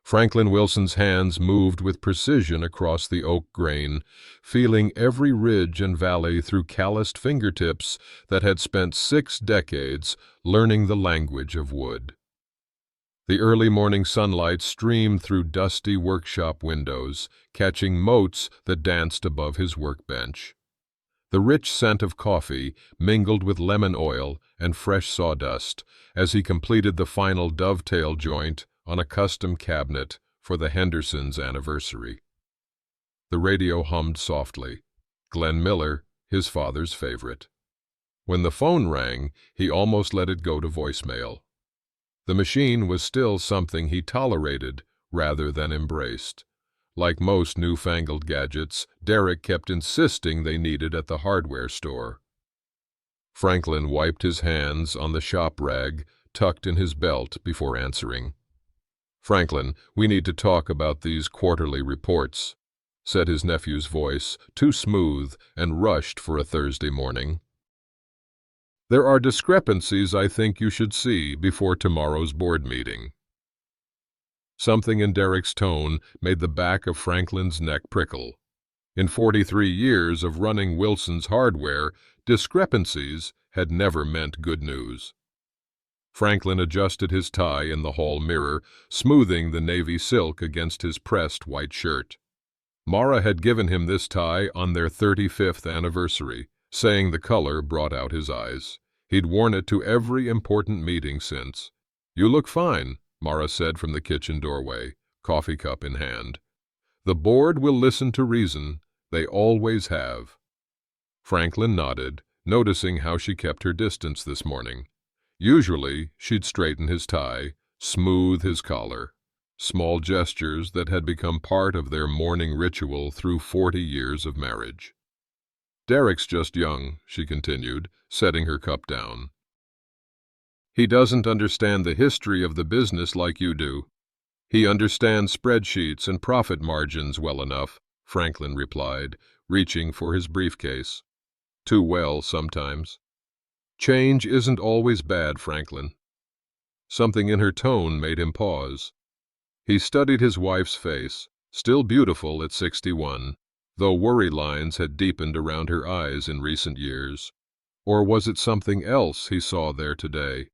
Franklin Wilson's hands moved with precision across the oak grain, feeling every ridge and valley through calloused fingertips that had spent 6 decades learning the language of wood. The early morning sunlight streamed through dusty workshop windows, catching motes that danced above his workbench. The rich scent of coffee mingled with lemon oil and fresh sawdust as he completed the final dovetail joint on a custom cabinet for the Hendersons' anniversary. The radio hummed softly. Glenn Miller, his father's favorite. When the phone rang, he almost let it go to voicemail. The machine was still something he tolerated rather than embraced. Like most newfangled gadgets, Derek kept insisting they needed at the hardware store. Franklin wiped his hands on the shop rag tucked in his belt before answering. "Franklin, we need to talk about these quarterly reports," said his nephew's voice, too smooth and rushed for a Thursday morning. "There are discrepancies I think you should see before tomorrow's board meeting." Something in Derek's tone made the back of Franklin's neck prickle. In 43 years of running Wilson's Hardware, discrepancies had never meant good news. Franklin adjusted his tie in the hall mirror, smoothing the navy silk against his pressed white shirt. Mara had given him this tie on their 35th anniversary, saying the color brought out his eyes. He'd worn it to every important meeting since. "You look fine," Mara said from the kitchen doorway, coffee cup in hand. "The board will listen to reason. They always have." Franklin nodded, noticing how she kept her distance this morning. Usually, she'd straighten his tie, smooth his collar, small gestures that had become part of their morning ritual through 40 years of marriage. "Derek's just young," she continued, setting her cup down. "He doesn't understand the history of the business like you do. He understands spreadsheets and profit margins well enough," Franklin replied, reaching for his briefcase. "Too well, sometimes." "Change isn't always bad, Franklin." Something in her tone made him pause. He studied his wife's face, still beautiful at 61, though worry lines had deepened around her eyes in recent years. Or was it something else he saw there today?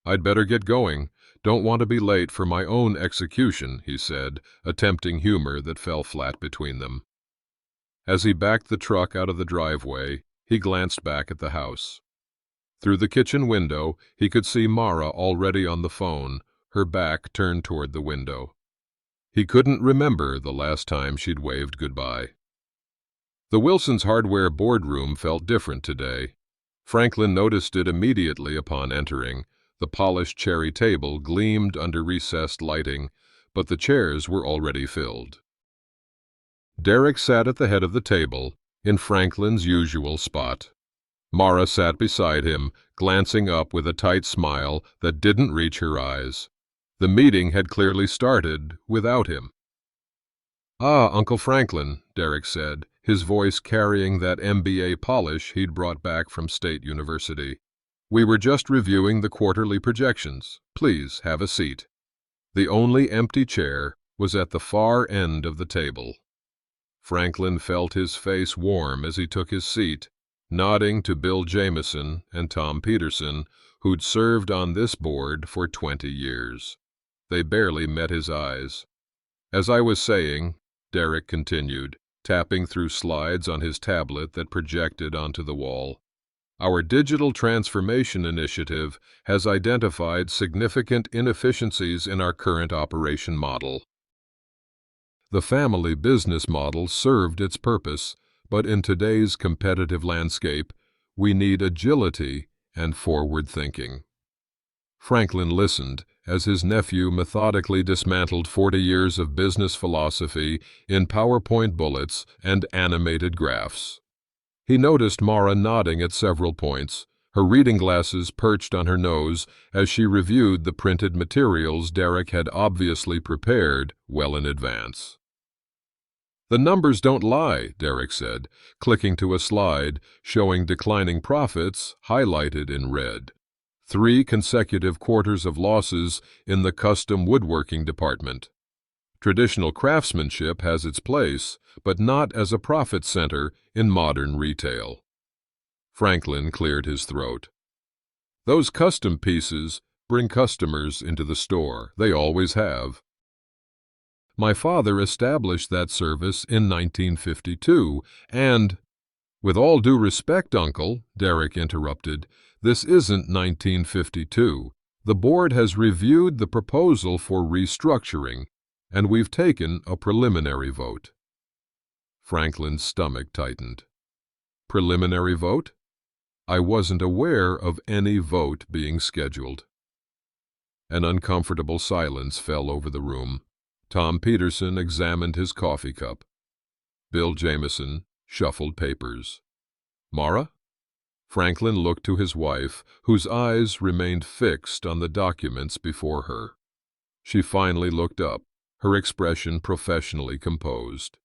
"I'd better get going. Don't want to be late for my own execution," he said, attempting humor that fell flat between them. As he backed the truck out of the driveway, he glanced back at the house. Through the kitchen window, he could see Mara already on the phone, her back turned toward the window. He couldn't remember the last time she'd waved goodbye. The Wilson's Hardware boardroom felt different today. Franklin noticed it immediately upon entering. The polished cherry table gleamed under recessed lighting, but the chairs were already filled. Derek sat at the head of the table, in Franklin's usual spot. Mara sat beside him, glancing up with a tight smile that didn't reach her eyes. The meeting had clearly started without him. "Ah, Uncle Franklin," Derek said, his voice carrying that MBA polish he'd brought back from State University. "We were just reviewing the quarterly projections. Please have a seat." The only empty chair was at the far end of the table. Franklin felt his face warm as he took his seat, nodding to Bill Jameson and Tom Peterson, who'd served on this board for 20 years. They barely met his eyes. "As I was saying," Derek continued, tapping through slides on his tablet that projected onto the wall, "our digital transformation initiative has identified significant inefficiencies in our current operation model. The family business model served its purpose, but in today's competitive landscape, we need agility and forward thinking." Franklin listened as his nephew methodically dismantled 40 years of business philosophy in PowerPoint bullets and animated graphs. He noticed Mara nodding at several points, her reading glasses perched on her nose as she reviewed the printed materials Derek had obviously prepared well in advance. "The numbers don't lie," Derek said, clicking to a slide showing declining profits highlighted in red. 3 consecutive quarters of losses in the custom woodworking department. Traditional craftsmanship has its place, but not as a profit center in modern retail. Franklin cleared his throat. Those custom pieces bring customers into the store. They always have. My father established that service in 1952, and, with all due respect, Uncle, Derek interrupted, this isn't 1952. The board has reviewed the proposal for restructuring, and we've taken a preliminary vote. Franklin's stomach tightened. Preliminary vote? I wasn't aware of any vote being scheduled. An uncomfortable silence fell over the room. Tom Peterson examined his coffee cup. Bill Jameson shuffled papers. Mara? Franklin looked to his wife, whose eyes remained fixed on the documents before her. She finally looked up, her expression professionally composed.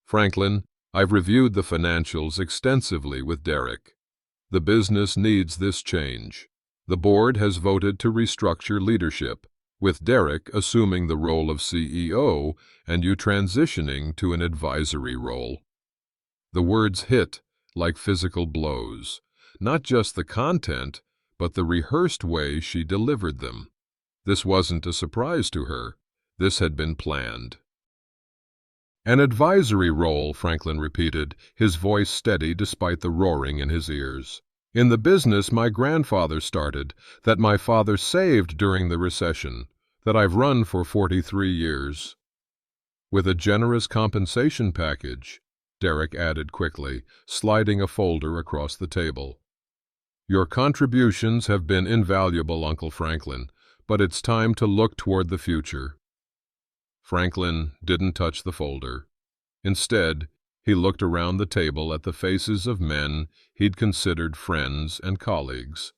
Franklin, I've reviewed the financials extensively with Derek. The business needs this change. The board has voted to restructure leadership, with Derek assuming the role of CEO and you transitioning to an advisory role. The words hit like physical blows, not just the content, but the rehearsed way she delivered them. This wasn't a surprise to her. This had been planned. An advisory role, Franklin repeated, his voice steady despite the roaring in his ears. In the business my grandfather started, that my father saved during the recession, that I've run for 43 years. With a generous compensation package, Derek added quickly, sliding a folder across the table. Your contributions have been invaluable, Uncle Franklin, but it's time to look toward the future. Franklin didn't touch the folder. Instead, he looked around the table at the faces of men he'd considered friends and colleagues.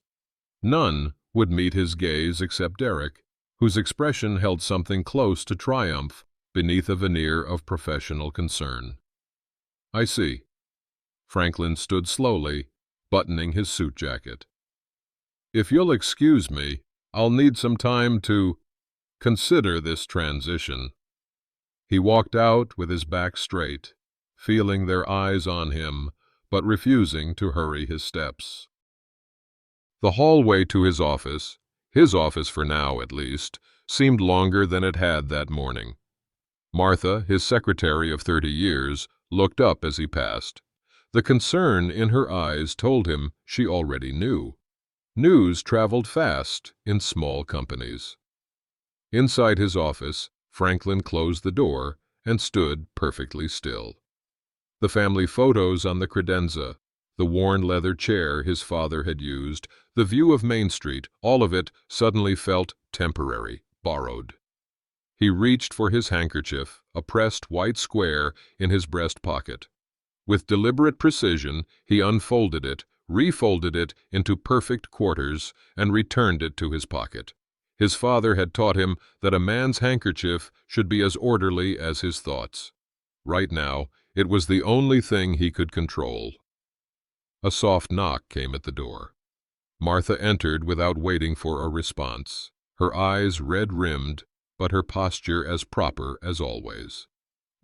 None would meet his gaze except Derek, whose expression held something close to triumph beneath a veneer of professional concern. I see. Franklin stood slowly, buttoning his suit jacket. If you'll excuse me, I'll need some time to consider this transition. He walked out with his back straight, feeling their eyes on him, but refusing to hurry his steps. The hallway to his office for now at least, seemed longer than it had that morning. Martha, his secretary of 30 years, looked up as he passed. The concern in her eyes told him she already knew. News traveled fast in small companies. Inside his office, Franklin closed the door and stood perfectly still. The family photos on the credenza, the worn leather chair his father had used, the view of Main Street, all of it suddenly felt temporary, borrowed. He reached for his handkerchief, a pressed white square in his breast pocket. With deliberate precision, he unfolded it, refolded it into perfect quarters, and returned it to his pocket. His father had taught him that a man's handkerchief should be as orderly as his thoughts. Right now, it was the only thing he could control. A soft knock came at the door. Martha entered without waiting for a response, her eyes red-rimmed, but her posture as proper as always.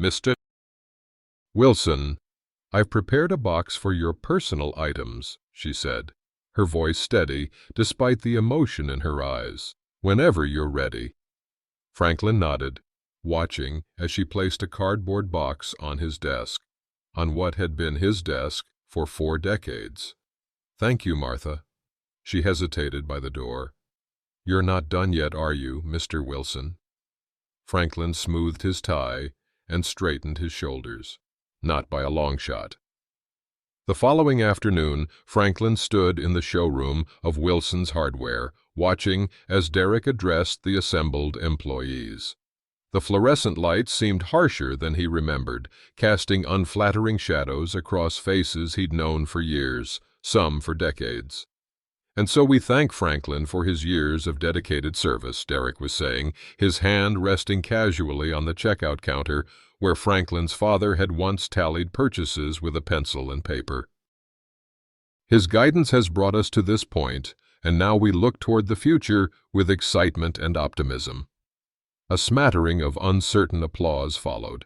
Mr. Wilson, I've prepared a box for your personal items, she said, her voice steady despite the emotion in her eyes. Whenever you're ready. Franklin nodded, watching as she placed a cardboard box on his desk, on what had been his desk for 4 decades. Thank you, Martha. She hesitated by the door. You're not done yet, are you, Mr. Wilson? Franklin smoothed his tie and straightened his shoulders. Not by a long shot. The following afternoon, Franklin stood in the showroom of Wilson's Hardware, watching as Derek addressed the assembled employees. The fluorescent lights seemed harsher than he remembered, casting unflattering shadows across faces he'd known for years, some for decades. And so we thank Franklin for his years of dedicated service, Derek was saying, his hand resting casually on the checkout counter where Franklin's father had once tallied purchases with a pencil and paper. His guidance has brought us to this point, and now we look toward the future with excitement and optimism." A smattering of uncertain applause followed.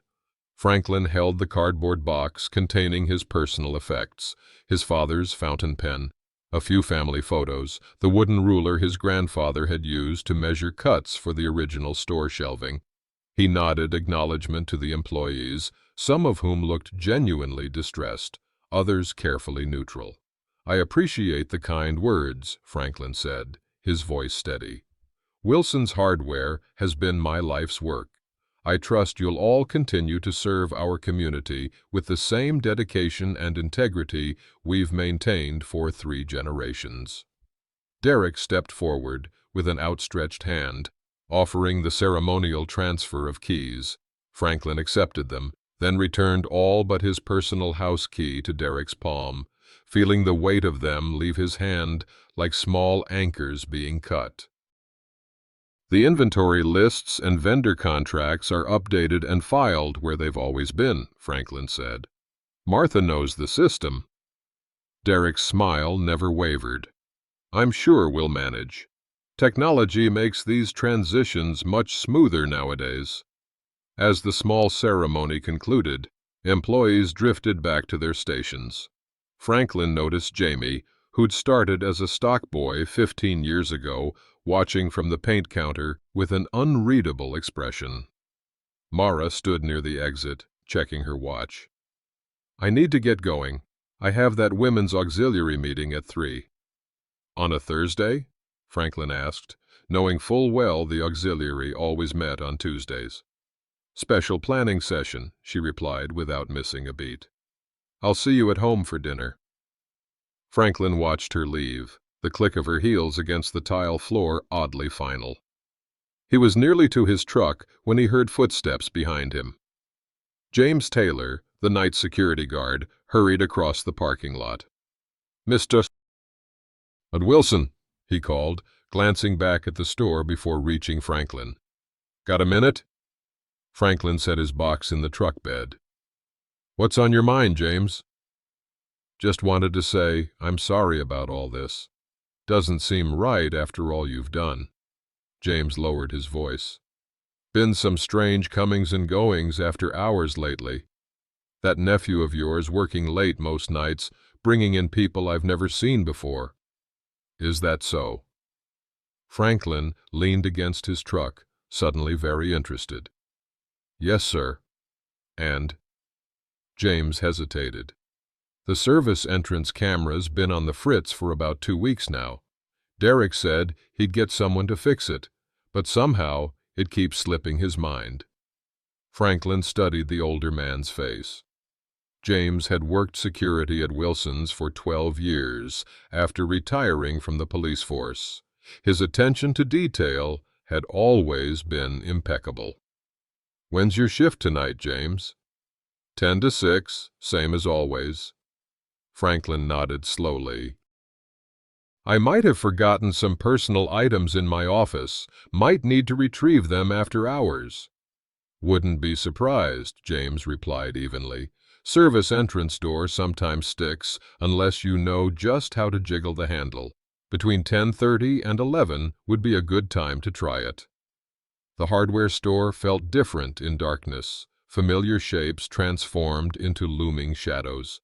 Franklin held the cardboard box containing his personal effects, his father's fountain pen, a few family photos, the wooden ruler his grandfather had used to measure cuts for the original store shelving. He nodded acknowledgement to the employees, some of whom looked genuinely distressed, others carefully neutral. "I appreciate the kind words," Franklin said, his voice steady. "Wilson's Hardware has been my life's work. I trust you'll all continue to serve our community with the same dedication and integrity we've maintained for 3 generations." Derek stepped forward with an outstretched hand, offering the ceremonial transfer of keys. Franklin accepted them, then returned all but his personal house key to Derek's palm, feeling the weight of them leave his hand like small anchors being cut. "The inventory lists and vendor contracts are updated and filed where they've always been," Franklin said. "Martha knows the system." Derek's smile never wavered. "I'm sure we'll manage. Technology makes these transitions much smoother nowadays." As the small ceremony concluded, employees drifted back to their stations. Franklin noticed Jamie, who'd started as a stock boy 15 years ago, watching from the paint counter with an unreadable expression. Mara stood near the exit, checking her watch. "I need to get going. I have that women's auxiliary meeting at 3. "On a Thursday?" Franklin asked, knowing full well the auxiliary always met on Tuesdays. "Special planning session," she replied without missing a beat. "I'll see you at home for dinner." Franklin watched her leave, the click of her heels against the tile floor oddly final. He was nearly to his truck when he heard footsteps behind him. James Taylor, the night security guard, hurried across the parking lot. "Mr. Wilson," he called, glancing back at the store before reaching Franklin. "Got a minute?" Franklin set his box in the truck bed. "What's on your mind, James?" "Just wanted to say I'm sorry about all this. Doesn't seem right after all you've done." James lowered his voice. "Been some strange comings and goings after hours lately. That nephew of yours working late most nights, bringing in people I've never seen before. Is that so?" Franklin leaned against his truck, suddenly very interested. "Yes, sir." "And?" James hesitated. "The service entrance camera's been on the fritz for about 2 weeks now. Derek said he'd get someone to fix it, but somehow it keeps slipping his mind." Franklin studied the older man's face. James had worked security at Wilson's for 12 years after retiring from the police force. His attention to detail had always been impeccable. "When's your shift tonight, James?" 10 to 6, same as always." Franklin nodded slowly. "I might have forgotten some personal items in my office, might need to retrieve them after hours." "Wouldn't be surprised," James replied evenly. "Service entrance door sometimes sticks unless you know just how to jiggle the handle. Between 10:30 and 11 would be a good time to try it." The hardware store felt different in darkness, familiar shapes transformed into looming shadows.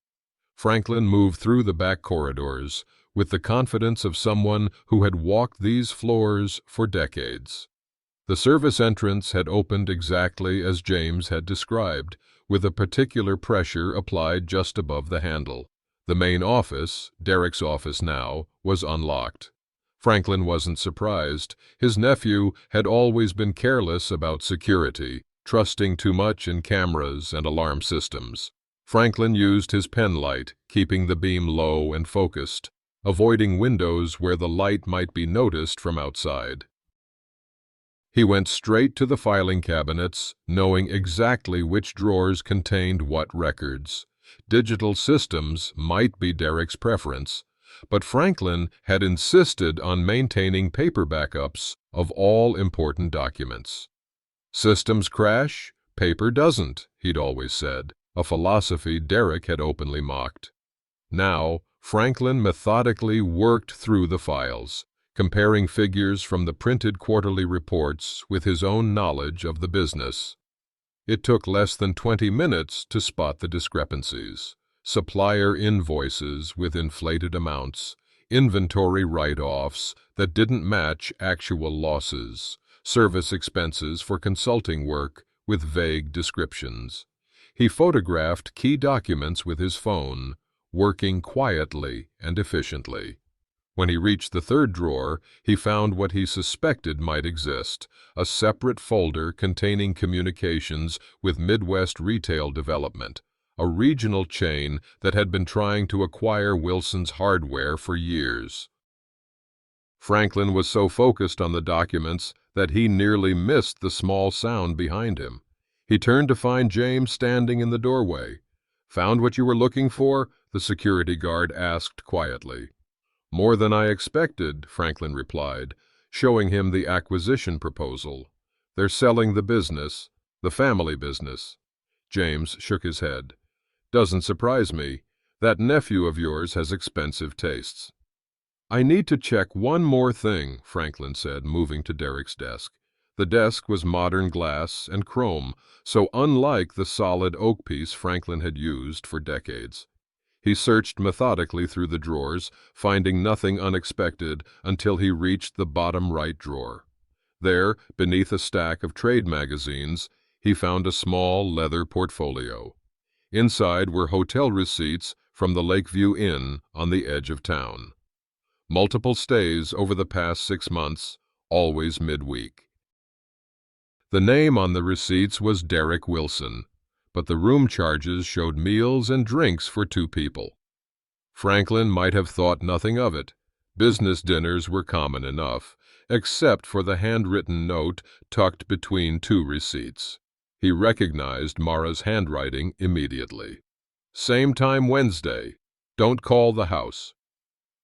Franklin moved through the back corridors with the confidence of someone who had walked these floors for decades. The service entrance had opened exactly as James had described, with a particular pressure applied just above the handle. The main office, Derek's office now, was unlocked. Franklin wasn't surprised. His nephew had always been careless about security, trusting too much in cameras and alarm systems. Franklin used his pen light, keeping the beam low and focused, avoiding windows where the light might be noticed from outside. He went straight to the filing cabinets, knowing exactly which drawers contained what records. Digital systems might be Derek's preference, but Franklin had insisted on maintaining paper backups of all important documents. "Systems crash, paper doesn't," he'd always said, a philosophy Derek had openly mocked. Now, Franklin methodically worked through the files, comparing figures from the printed quarterly reports with his own knowledge of the business. It took less than 20 minutes to spot the discrepancies: supplier invoices with inflated amounts, inventory write-offs that didn't match actual losses, service expenses for consulting work with vague descriptions. He photographed key documents with his phone, working quietly and efficiently. When he reached the third drawer, he found what he suspected might exist: a separate folder containing communications with Midwest Retail Development, a regional chain that had been trying to acquire Wilson's hardware for years. Franklin was so focused on the documents that he nearly missed the small sound behind him. He turned to find James standing in the doorway. "Found what you were looking for?" the security guard asked quietly. "More than I expected," Franklin replied, showing him the acquisition proposal. "They're selling the business, the family business." James shook his head. "Doesn't surprise me. That nephew of yours has expensive tastes." "I need to check one more thing," Franklin said, moving to Derek's desk. The desk was modern glass and chrome, so unlike the solid oak piece Franklin had used for decades. He searched methodically through the drawers, finding nothing unexpected until he reached the bottom right drawer. There, beneath a stack of trade magazines, he found a small leather portfolio. Inside were hotel receipts from the Lakeview Inn on the edge of town. Multiple stays over the past 6 months, always midweek. The name on the receipts was Derek Wilson, but the room charges showed meals and drinks for 2 people. Franklin might have thought nothing of it. Business dinners were common enough, except for the handwritten note tucked between 2 receipts. He recognized Mara's handwriting immediately. "Same time Wednesday. Don't call the house."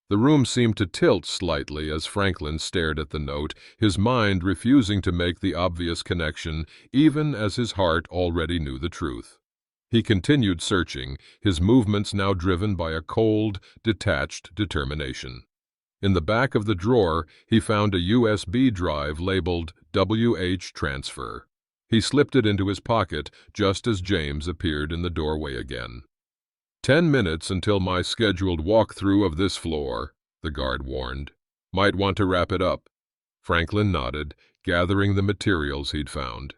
The room seemed to tilt slightly as Franklin stared at the note, his mind refusing to make the obvious connection, even as his heart already knew the truth. He continued searching, his movements now driven by a cold, detached determination. In the back of the drawer, he found a USB drive labeled WH Transfer. He slipped it into his pocket just as James appeared in the doorway again. "10 minutes until my scheduled walkthrough of this floor," the guard warned. "Might want to wrap it up." Franklin nodded, gathering the materials he'd found.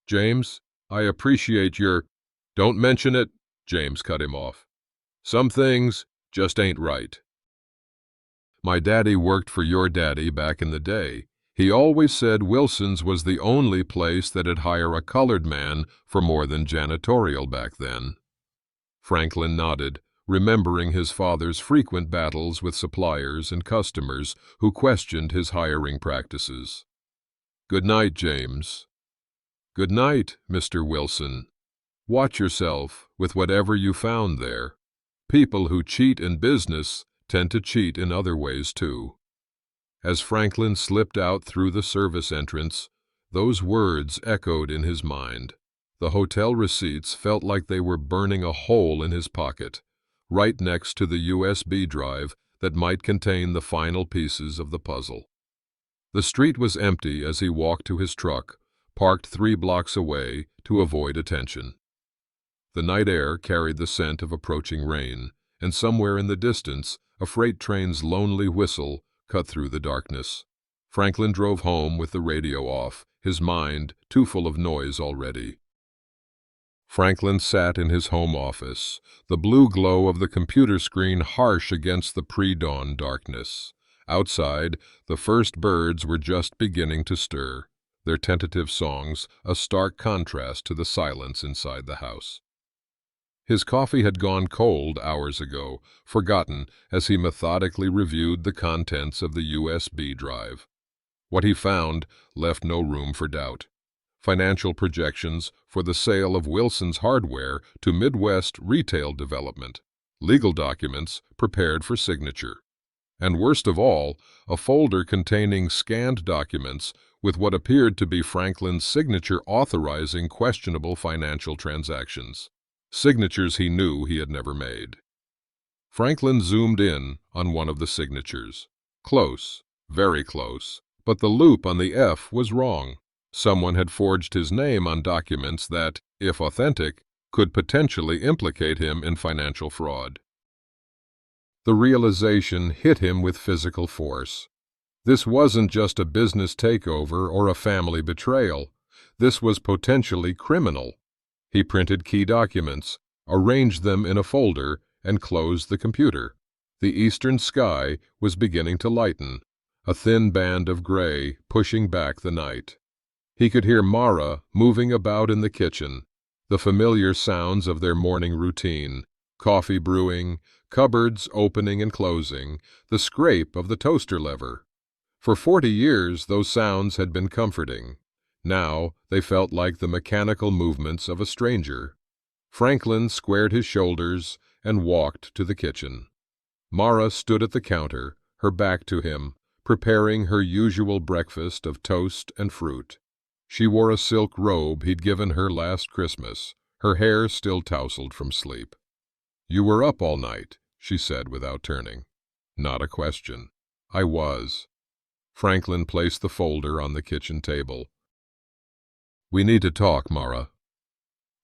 "James, I appreciate your—" "Don't mention it," James cut him off. "Some things just ain't right. My daddy worked for your daddy back in the day. He always said Wilson's was the only place that'd hire a colored man for more than janitorial back then." Franklin nodded, remembering his father's frequent battles with suppliers and customers who questioned his hiring practices. "Good night, James." "Good night, Mr. Wilson. Watch yourself with whatever you found there. People who cheat in business tend to cheat in other ways too." As Franklin slipped out through the service entrance, those words echoed in his mind. The hotel receipts felt like they were burning a hole in his pocket, right next to the USB drive that might contain the final pieces of the puzzle. The street was empty as he walked to his truck, parked 3 blocks away to avoid attention. The night air carried the scent of approaching rain, and somewhere in the distance, a freight train's lonely whistle cut through the darkness. Franklin drove home with the radio off, his mind too full of noise already. Franklin sat in his home office, the blue glow of the computer screen harsh against the pre-dawn darkness. Outside, the first birds were just beginning to stir, their tentative songs a stark contrast to the silence inside the house. His coffee had gone cold hours ago, forgotten as he methodically reviewed the contents of the USB drive. What he found left no room for doubt. Financial projections for the sale of Wilson's hardware to Midwest Retail Development, legal documents prepared for signature, and worst of all, a folder containing scanned documents with what appeared to be Franklin's signature authorizing questionable financial transactions, signatures he knew he had never made. Franklin zoomed in on one of the signatures. Close, very close, but the loop on the F was wrong. Someone had forged his name on documents that, if authentic, could potentially implicate him in financial fraud. The realization hit him with physical force. This wasn't just a business takeover or a family betrayal. This was potentially criminal. He printed key documents, arranged them in a folder, and closed the computer. The eastern sky was beginning to lighten, a thin band of gray pushing back the night. He could hear Mara moving about in the kitchen, the familiar sounds of their morning routine, coffee brewing, cupboards opening and closing, the scrape of the toaster lever. For 40 years those sounds had been comforting. Now they felt like the mechanical movements of a stranger. Franklin squared his shoulders and walked to the kitchen. Mara stood at the counter, her back to him, preparing her usual breakfast of toast and fruit. She wore a silk robe he'd given her last Christmas, her hair still tousled from sleep. "You were up all night," she said without turning. Not a question. "I was." Franklin placed the folder on the kitchen table. "We need to talk, Mara."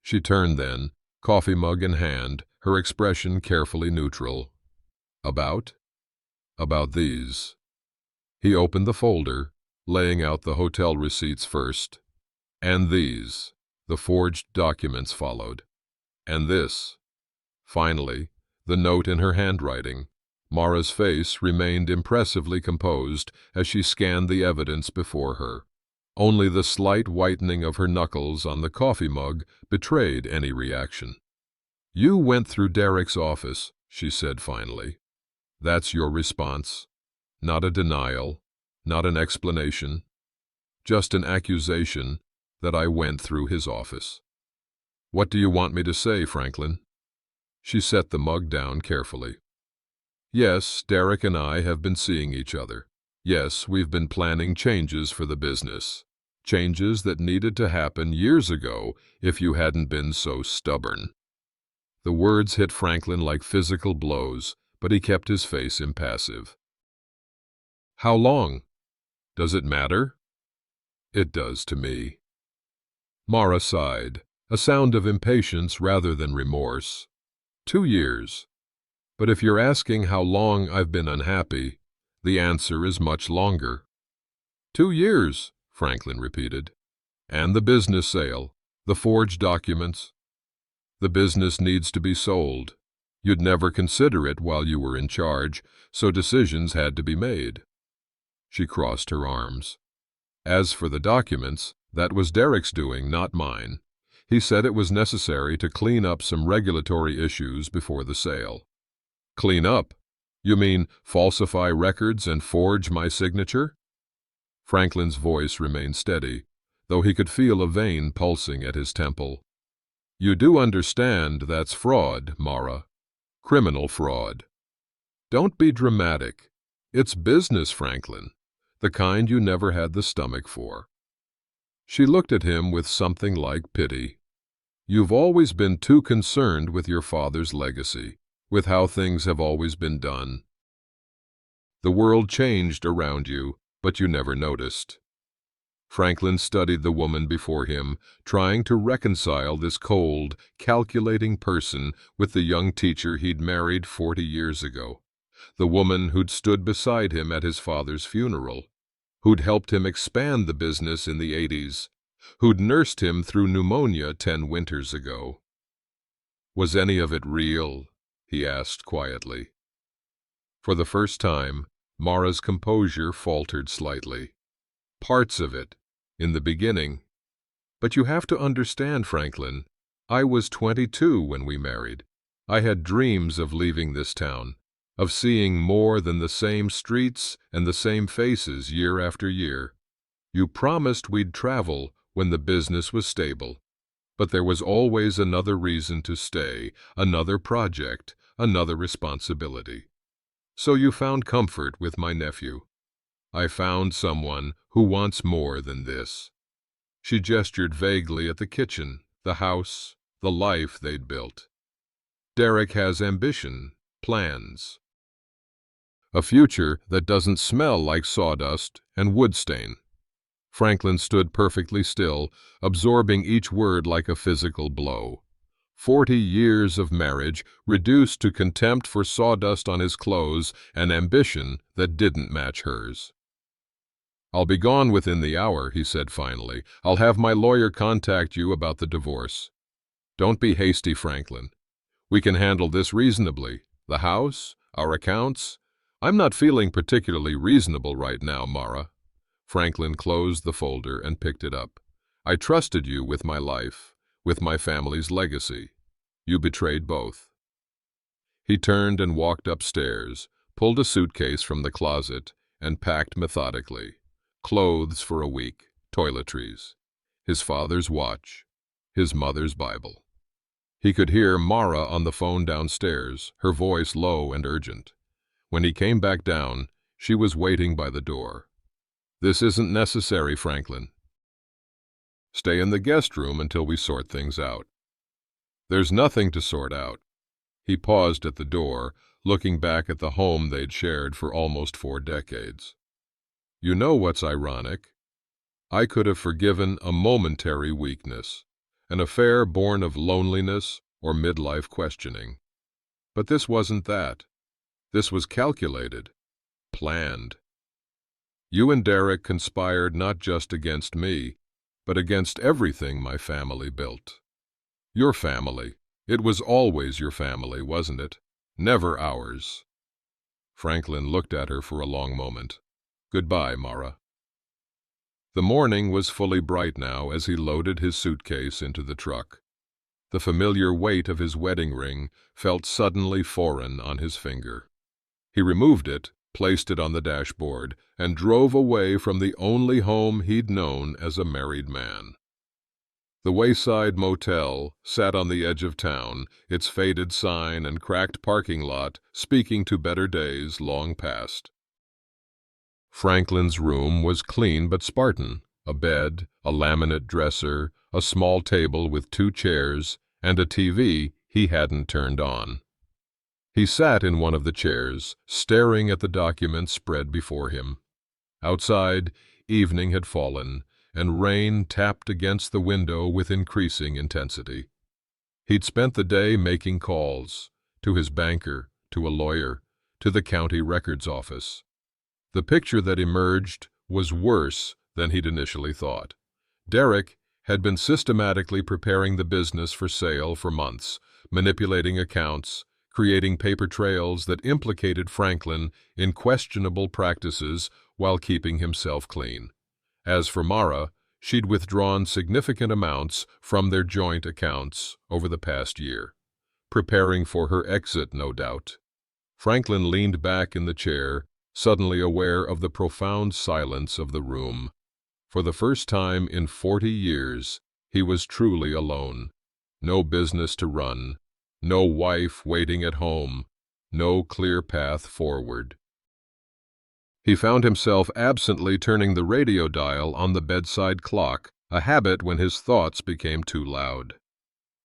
She turned then, coffee mug in hand, her expression carefully neutral. "About?" "About these." He opened the folder, laying out the hotel receipts first. "And these." The forged documents followed. "And this." Finally, the note in her handwriting. Mara's face remained impressively composed as she scanned the evidence before her. Only the slight whitening of her knuckles on the coffee mug betrayed any reaction. "You went through Derek's office," she said finally. "That's your response. Not a denial, not an explanation, just an accusation that I went through his office. What do you want me to say, Franklin?" She set the mug down carefully. "Yes, Derek and I have been seeing each other. Yes, we've been planning changes for the business. Changes that needed to happen years ago if you hadn't been so stubborn." The words hit Franklin like physical blows, but he kept his face impassive. "How long? Does it matter?" "It does to me." Mara sighed, a sound of impatience rather than remorse. 2 years. But if you're asking how long I've been unhappy, the answer is much longer." 2 years, Franklin repeated. "And the business sale, the forged documents." "The business needs to be sold. You'd never consider it while you were in charge, so decisions had to be made." She crossed her arms. "As for the documents, that was Derek's doing, not mine. He said it was necessary to clean up some regulatory issues before the sale." "Clean up? You mean falsify records and forge my signature?" Franklin's voice remained steady, though he could feel a vein pulsing at his temple. "You do understand that's fraud, Mara. Criminal fraud. Don't be dramatic. It's business, Franklin, the kind you never had the stomach for." She looked at him with something like pity. "You've always been too concerned with your father's legacy, with how things have always been done. The world changed around you, but you never noticed." Franklin studied the woman before him, trying to reconcile this cold, calculating person with the young teacher he'd married 40 years ago, the woman who'd stood beside him at his father's funeral, who'd helped him expand the business in the 80s, who'd nursed him through pneumonia 10 winters ago. "Was any of it real?" he asked quietly. For the first time, Mara's composure faltered slightly. "Parts of it, in the beginning. But you have to understand, Franklin, I was 22 when we married. I had dreams of leaving this town, of seeing more than the same streets and the same faces year after year. You promised we'd travel when the business was stable. But there was always another reason to stay, another project, another responsibility. So you found comfort with my nephew. I found someone who wants more than this." She gestured vaguely at the kitchen, the house, the life they'd built. "Derek has ambition. plans. A future that doesn't smell like sawdust and wood stain. Franklin stood perfectly still, absorbing each word like a physical blow. 40 years of marriage reduced to contempt for sawdust on his clothes and ambition that didn't match hers. "I'll be gone within the hour," he said finally. "I'll have my lawyer contact you about the divorce." "Don't be hasty, Franklin. We can handle this reasonably. The house, our accounts. I'm not feeling particularly reasonable right now, Mara." Franklin closed the folder and picked it up. "I trusted you with my life, with my family's legacy. You betrayed both." He turned and walked upstairs, pulled a suitcase from the closet, and packed methodically. Clothes for a week, toiletries, his father's watch, his mother's Bible. He could hear Mara on the phone downstairs, her voice low and urgent. When he came back down, she was waiting by the door. "This isn't necessary, Franklin. Stay in the guest room until we sort things out." "There's nothing to sort out." He paused at the door, looking back at the home they'd shared for almost 4 decades. "You know what's ironic? I could have forgiven a momentary weakness, an affair born of loneliness or midlife questioning. But this wasn't that. This was calculated, planned. You and Derek conspired not just against me, but against everything my family built. Your family. It was always your family, wasn't it? Never ours." Franklin looked at her for a long moment. "Goodbye, Mara." The morning was fully bright now as he loaded his suitcase into the truck. The familiar weight of his wedding ring felt suddenly foreign on his finger. He removed it, placed it on the dashboard, and drove away from the only home he'd known as a married man. The Wayside Motel sat on the edge of town, its faded sign and cracked parking lot speaking to better days long past. Franklin's room was clean but Spartan. A bed, a laminate dresser, a small table with 2 chairs, and a TV he hadn't turned on. He sat in one of the chairs, staring at the documents spread before him. Outside, evening had fallen, and rain tapped against the window with increasing intensity. He'd spent the day making calls, to his banker, to a lawyer, to the county records office. The picture that emerged was worse than he'd initially thought. Derek had been systematically preparing the business for sale for months, manipulating accounts, creating paper trails that implicated Franklin in questionable practices while keeping himself clean. As for Mara, she'd withdrawn significant amounts from their joint accounts over the past year, preparing for her exit, no doubt. Franklin leaned back in the chair, suddenly aware of the profound silence of the room. For the first time in 40 years, he was truly alone. No business to run, no wife waiting at home, no clear path forward. He found himself absently turning the radio dial on the bedside clock, a habit when his thoughts became too loud.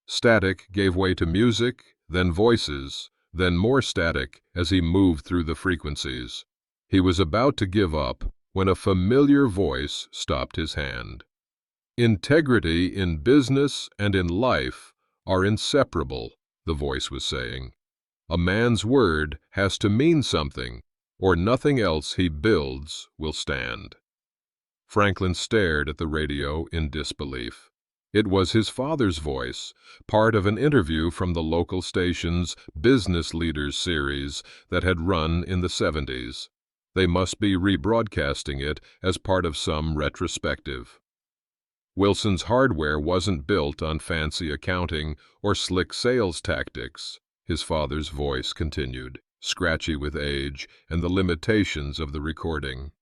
Static gave way to music, then voices, then more static as he moved through the frequencies. He was about to give up when a familiar voice stopped his hand. "Integrity in business and in life are inseparable," the voice was saying. "A man's word has to mean something, or nothing else he builds will stand." Franklin stared at the radio in disbelief. It was his father's voice, part of an interview from the local station's Business Leaders series that had run in the 70s. They must be rebroadcasting it as part of some retrospective. Wilson's hardware wasn't built on fancy accounting or slick sales tactics, his father's voice continued, scratchy with age and the limitations of the recording.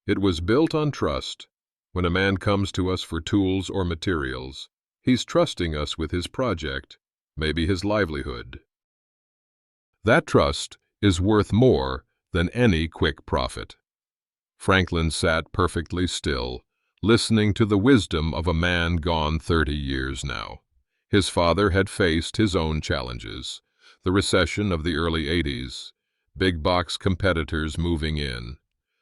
It was built on trust. When a man comes to us for tools or materials, he's trusting us with his project, maybe his livelihood. That trust is worth more than any quick profit. Franklin sat perfectly still, listening to the wisdom of a man gone 30 years now. His father had faced his own challenges. The recession of the early 80s, big box competitors moving in,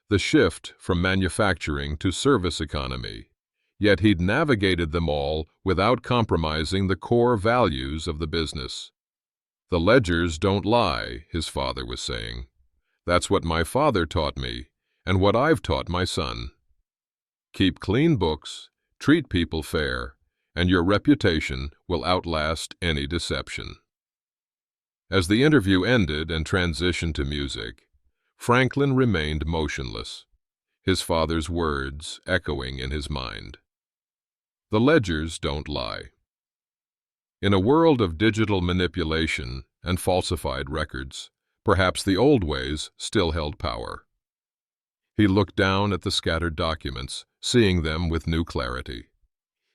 the shift from manufacturing to service economy. Yet he'd navigated them all without compromising the core values of the business. "The ledgers don't lie," his father was saying. "That's what my father taught me, and what I've taught my son. Keep clean books, treat people fair, and your reputation will outlast any deception." As the interview ended and transitioned to music, Franklin remained motionless, his father's words echoing in his mind. The ledgers don't lie. In a world of digital manipulation and falsified records, perhaps the old ways still held power. He looked down at the scattered documents, seeing them with new clarity.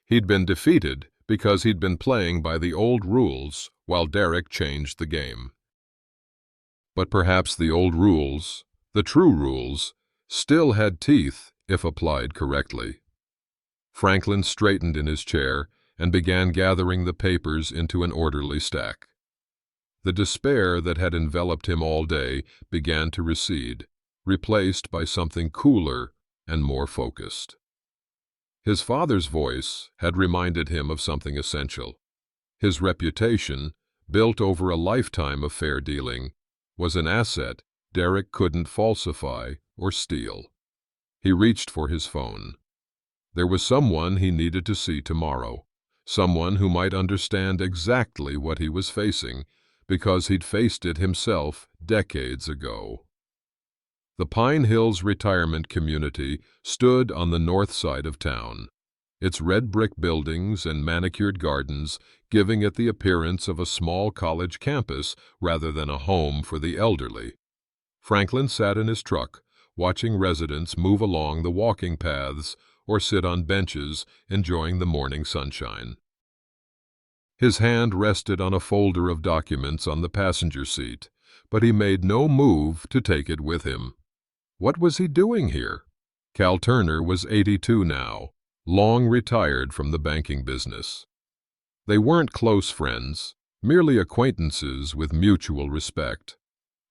He'd been defeated because he'd been playing by the old rules while Derek changed the game. But perhaps the old rules, the true rules, still had teeth if applied correctly. Franklin straightened in his chair and began gathering the papers into an orderly stack. The despair that had enveloped him all day began to recede, replaced by something cooler and more focused. His father's voice had reminded him of something essential. His reputation, built over a lifetime of fair dealing, was an asset Derek couldn't falsify or steal. He reached for his phone. There was someone he needed to see tomorrow, someone who might understand exactly what he was facing, because he'd faced it himself decades ago. The Pine Hills retirement community stood on the north side of town, its red brick buildings and manicured gardens giving it the appearance of a small college campus rather than a home for the elderly. Franklin sat in his truck, watching residents move along the walking paths or sit on benches enjoying the morning sunshine. His hand rested on a folder of documents on the passenger seat, but he made no move to take it with him. What was he doing here? Cal Turner was 82 now, long retired from the banking business. They weren't close friends, merely acquaintances with mutual respect.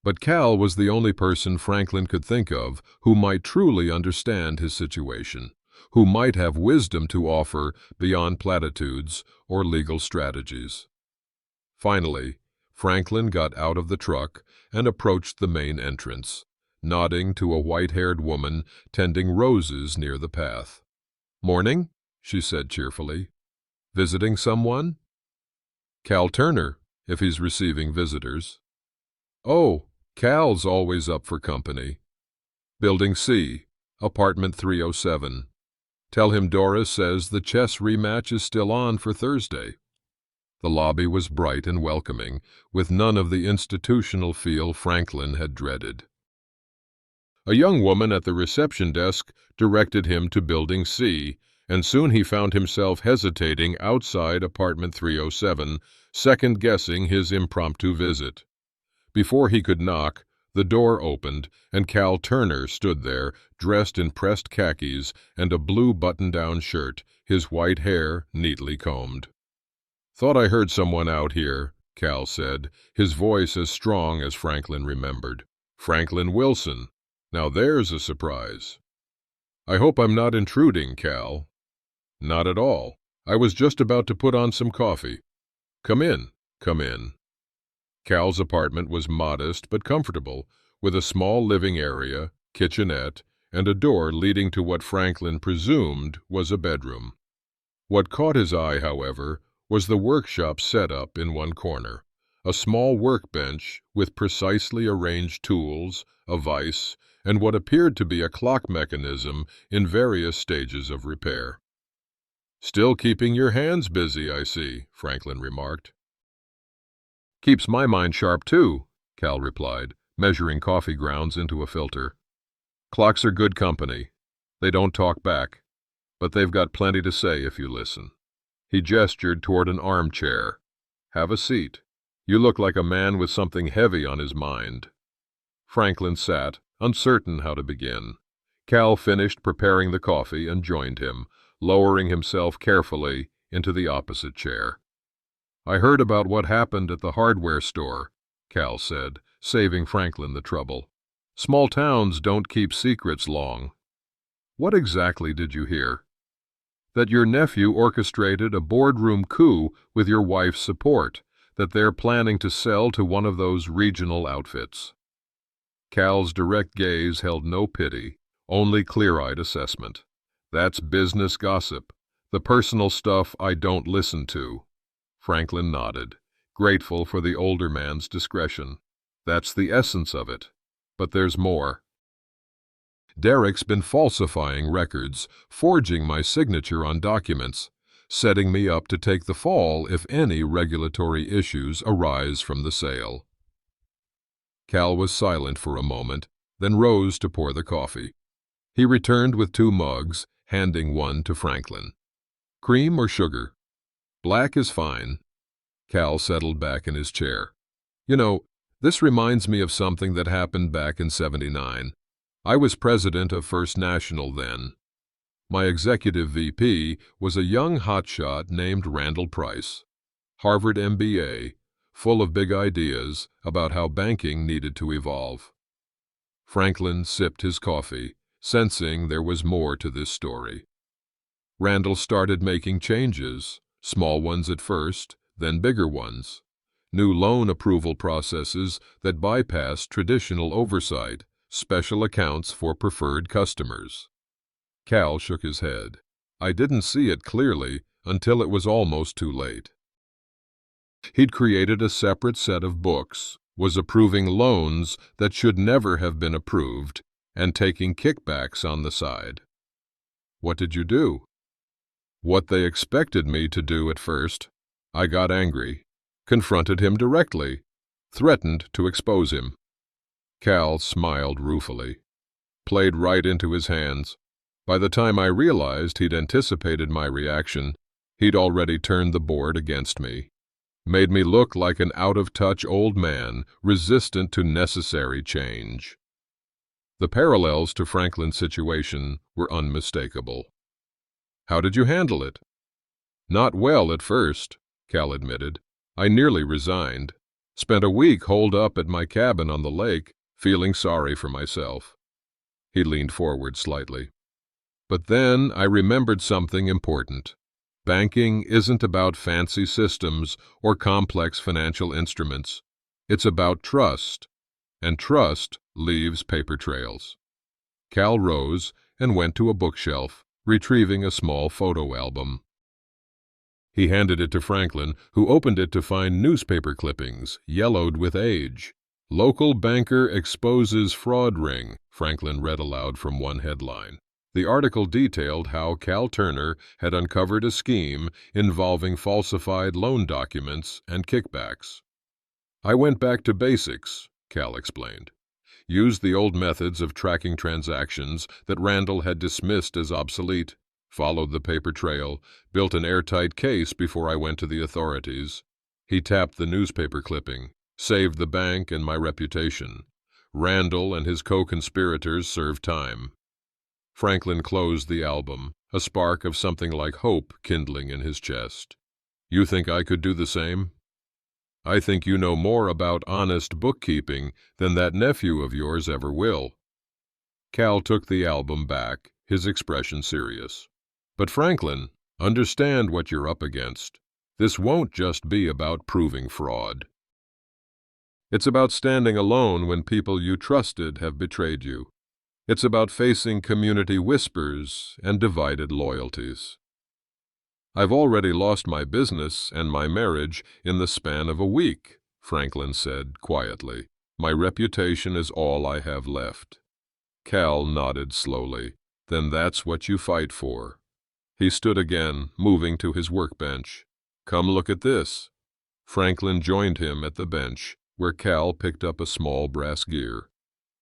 But Cal was the only person Franklin could think of who might truly understand his situation, who might have wisdom to offer beyond platitudes or legal strategies. Finally, Franklin got out of the truck and approached the main entrance, nodding to a white-haired woman tending roses near the path. "Morning," she said cheerfully. "Visiting someone?" "Cal Turner, if he's receiving visitors." "Oh, Cal's always up for company. Building C, apartment 307. Tell him Doris says the chess rematch is still on for Thursday." The lobby was bright and welcoming, with none of the institutional feel Franklin had dreaded. A young woman at the reception desk directed him to Building C, and soon he found himself hesitating outside apartment 307, second-guessing his impromptu visit. Before he could knock, the door opened, and Cal Turner stood there, dressed in pressed khakis and a blue button-down shirt, his white hair neatly combed. "Thought I heard someone out here," Cal said, his voice as strong as Franklin remembered. "Franklin Wilson. Now there's a surprise." "I hope I'm not intruding, Cal." "Not at all. I was just about to put on some coffee. Come in, come in." Cal's apartment was modest but comfortable, with a small living area, kitchenette, and a door leading to what Franklin presumed was a bedroom. What caught his eye, however, was the workshop setup in one corner, a small workbench with precisely arranged tools, a vise, and what appeared to be a clock mechanism in various stages of repair. "Still keeping your hands busy, I see," Franklin remarked. "Keeps my mind sharp, too," Cal replied, measuring coffee grounds into a filter. "Clocks are good company. They don't talk back, but they've got plenty to say if you listen." He gestured toward an armchair. "Have a seat. You look like a man with something heavy on his mind." Franklin sat, uncertain how to begin. Cal finished preparing the coffee and joined him, lowering himself carefully into the opposite chair. "I heard about what happened at the hardware store," Cal said, saving Franklin the trouble. "Small towns don't keep secrets long." "What exactly did you hear?" "That your nephew orchestrated a boardroom coup with your wife's support, that they're planning to sell to one of those regional outfits." Cal's direct gaze held no pity, only clear-eyed assessment. "That's business gossip, the personal stuff I don't listen to." Franklin nodded, grateful for the older man's discretion. "That's the essence of it. But there's more. Derek's been falsifying records, forging my signature on documents, setting me up to take the fall if any regulatory issues arise from the sale." Cal was silent for a moment, then rose to pour the coffee. He returned with 2 mugs, handing one to Franklin. "Cream or sugar?" "Black is fine." Cal settled back in his chair. "You know, this reminds me of something that happened back in '79. I was president of First National then. My executive VP was a young hotshot named Randall Price, Harvard MBA, full of big ideas about how banking needed to evolve." Franklin sipped his coffee, sensing there was more to this story. Randall started making changes, small ones at first, then bigger ones. New loan approval processes that bypassed traditional oversight, special accounts for preferred customers. Cal shook his head. "I didn't see it clearly until it was almost too late." He'd created a separate set of books, was approving loans that should never have been approved, and taking kickbacks on the side. "What did you do?" "What they expected me to do at first. I got angry, confronted him directly, threatened to expose him." Cal smiled ruefully. "Played right into his hands. By the time I realized he'd anticipated my reaction, he'd already turned the board against me. Made me look like an out-of-touch old man, resistant to necessary change." The parallels to Franklin's situation were unmistakable. "How did you handle it?" "Not well at first," Cal admitted. "I nearly resigned. Spent a week holed up at my cabin on the lake, feeling sorry for myself." He leaned forward slightly. "But then I remembered something important. Banking isn't about fancy systems or complex financial instruments. It's about trust, and trust leaves paper trails." Cal rose and went to a bookshelf, retrieving a small photo album. He handed it to Franklin, who opened it to find newspaper clippings, yellowed with age. "Local banker exposes fraud ring," Franklin read aloud from one headline. The article detailed how Cal Turner had uncovered a scheme involving falsified loan documents and kickbacks. "I went back to basics," Cal explained. "Used the old methods of tracking transactions that Randall had dismissed as obsolete. Followed the paper trail, built an airtight case before I went to the authorities." He tapped the newspaper clipping. "Saved the bank and my reputation. Randall and his co-conspirators served time." Franklin closed the album, a spark of something like hope kindling in his chest. "You think I could do the same?" "I think you know more about honest bookkeeping than that nephew of yours ever will." Cal took the album back, his expression serious. "But Franklin, understand what you're up against. This won't just be about proving fraud. It's about standing alone when people you trusted have betrayed you. It's about facing community whispers and divided loyalties." "I've already lost my business and my marriage in the span of a week," Franklin said quietly. "My reputation is all I have left." Cal nodded slowly. "Then that's what you fight for." He stood again, moving to his workbench. "Come look at this." Franklin joined him at the bench, where Cal picked up a small brass gear.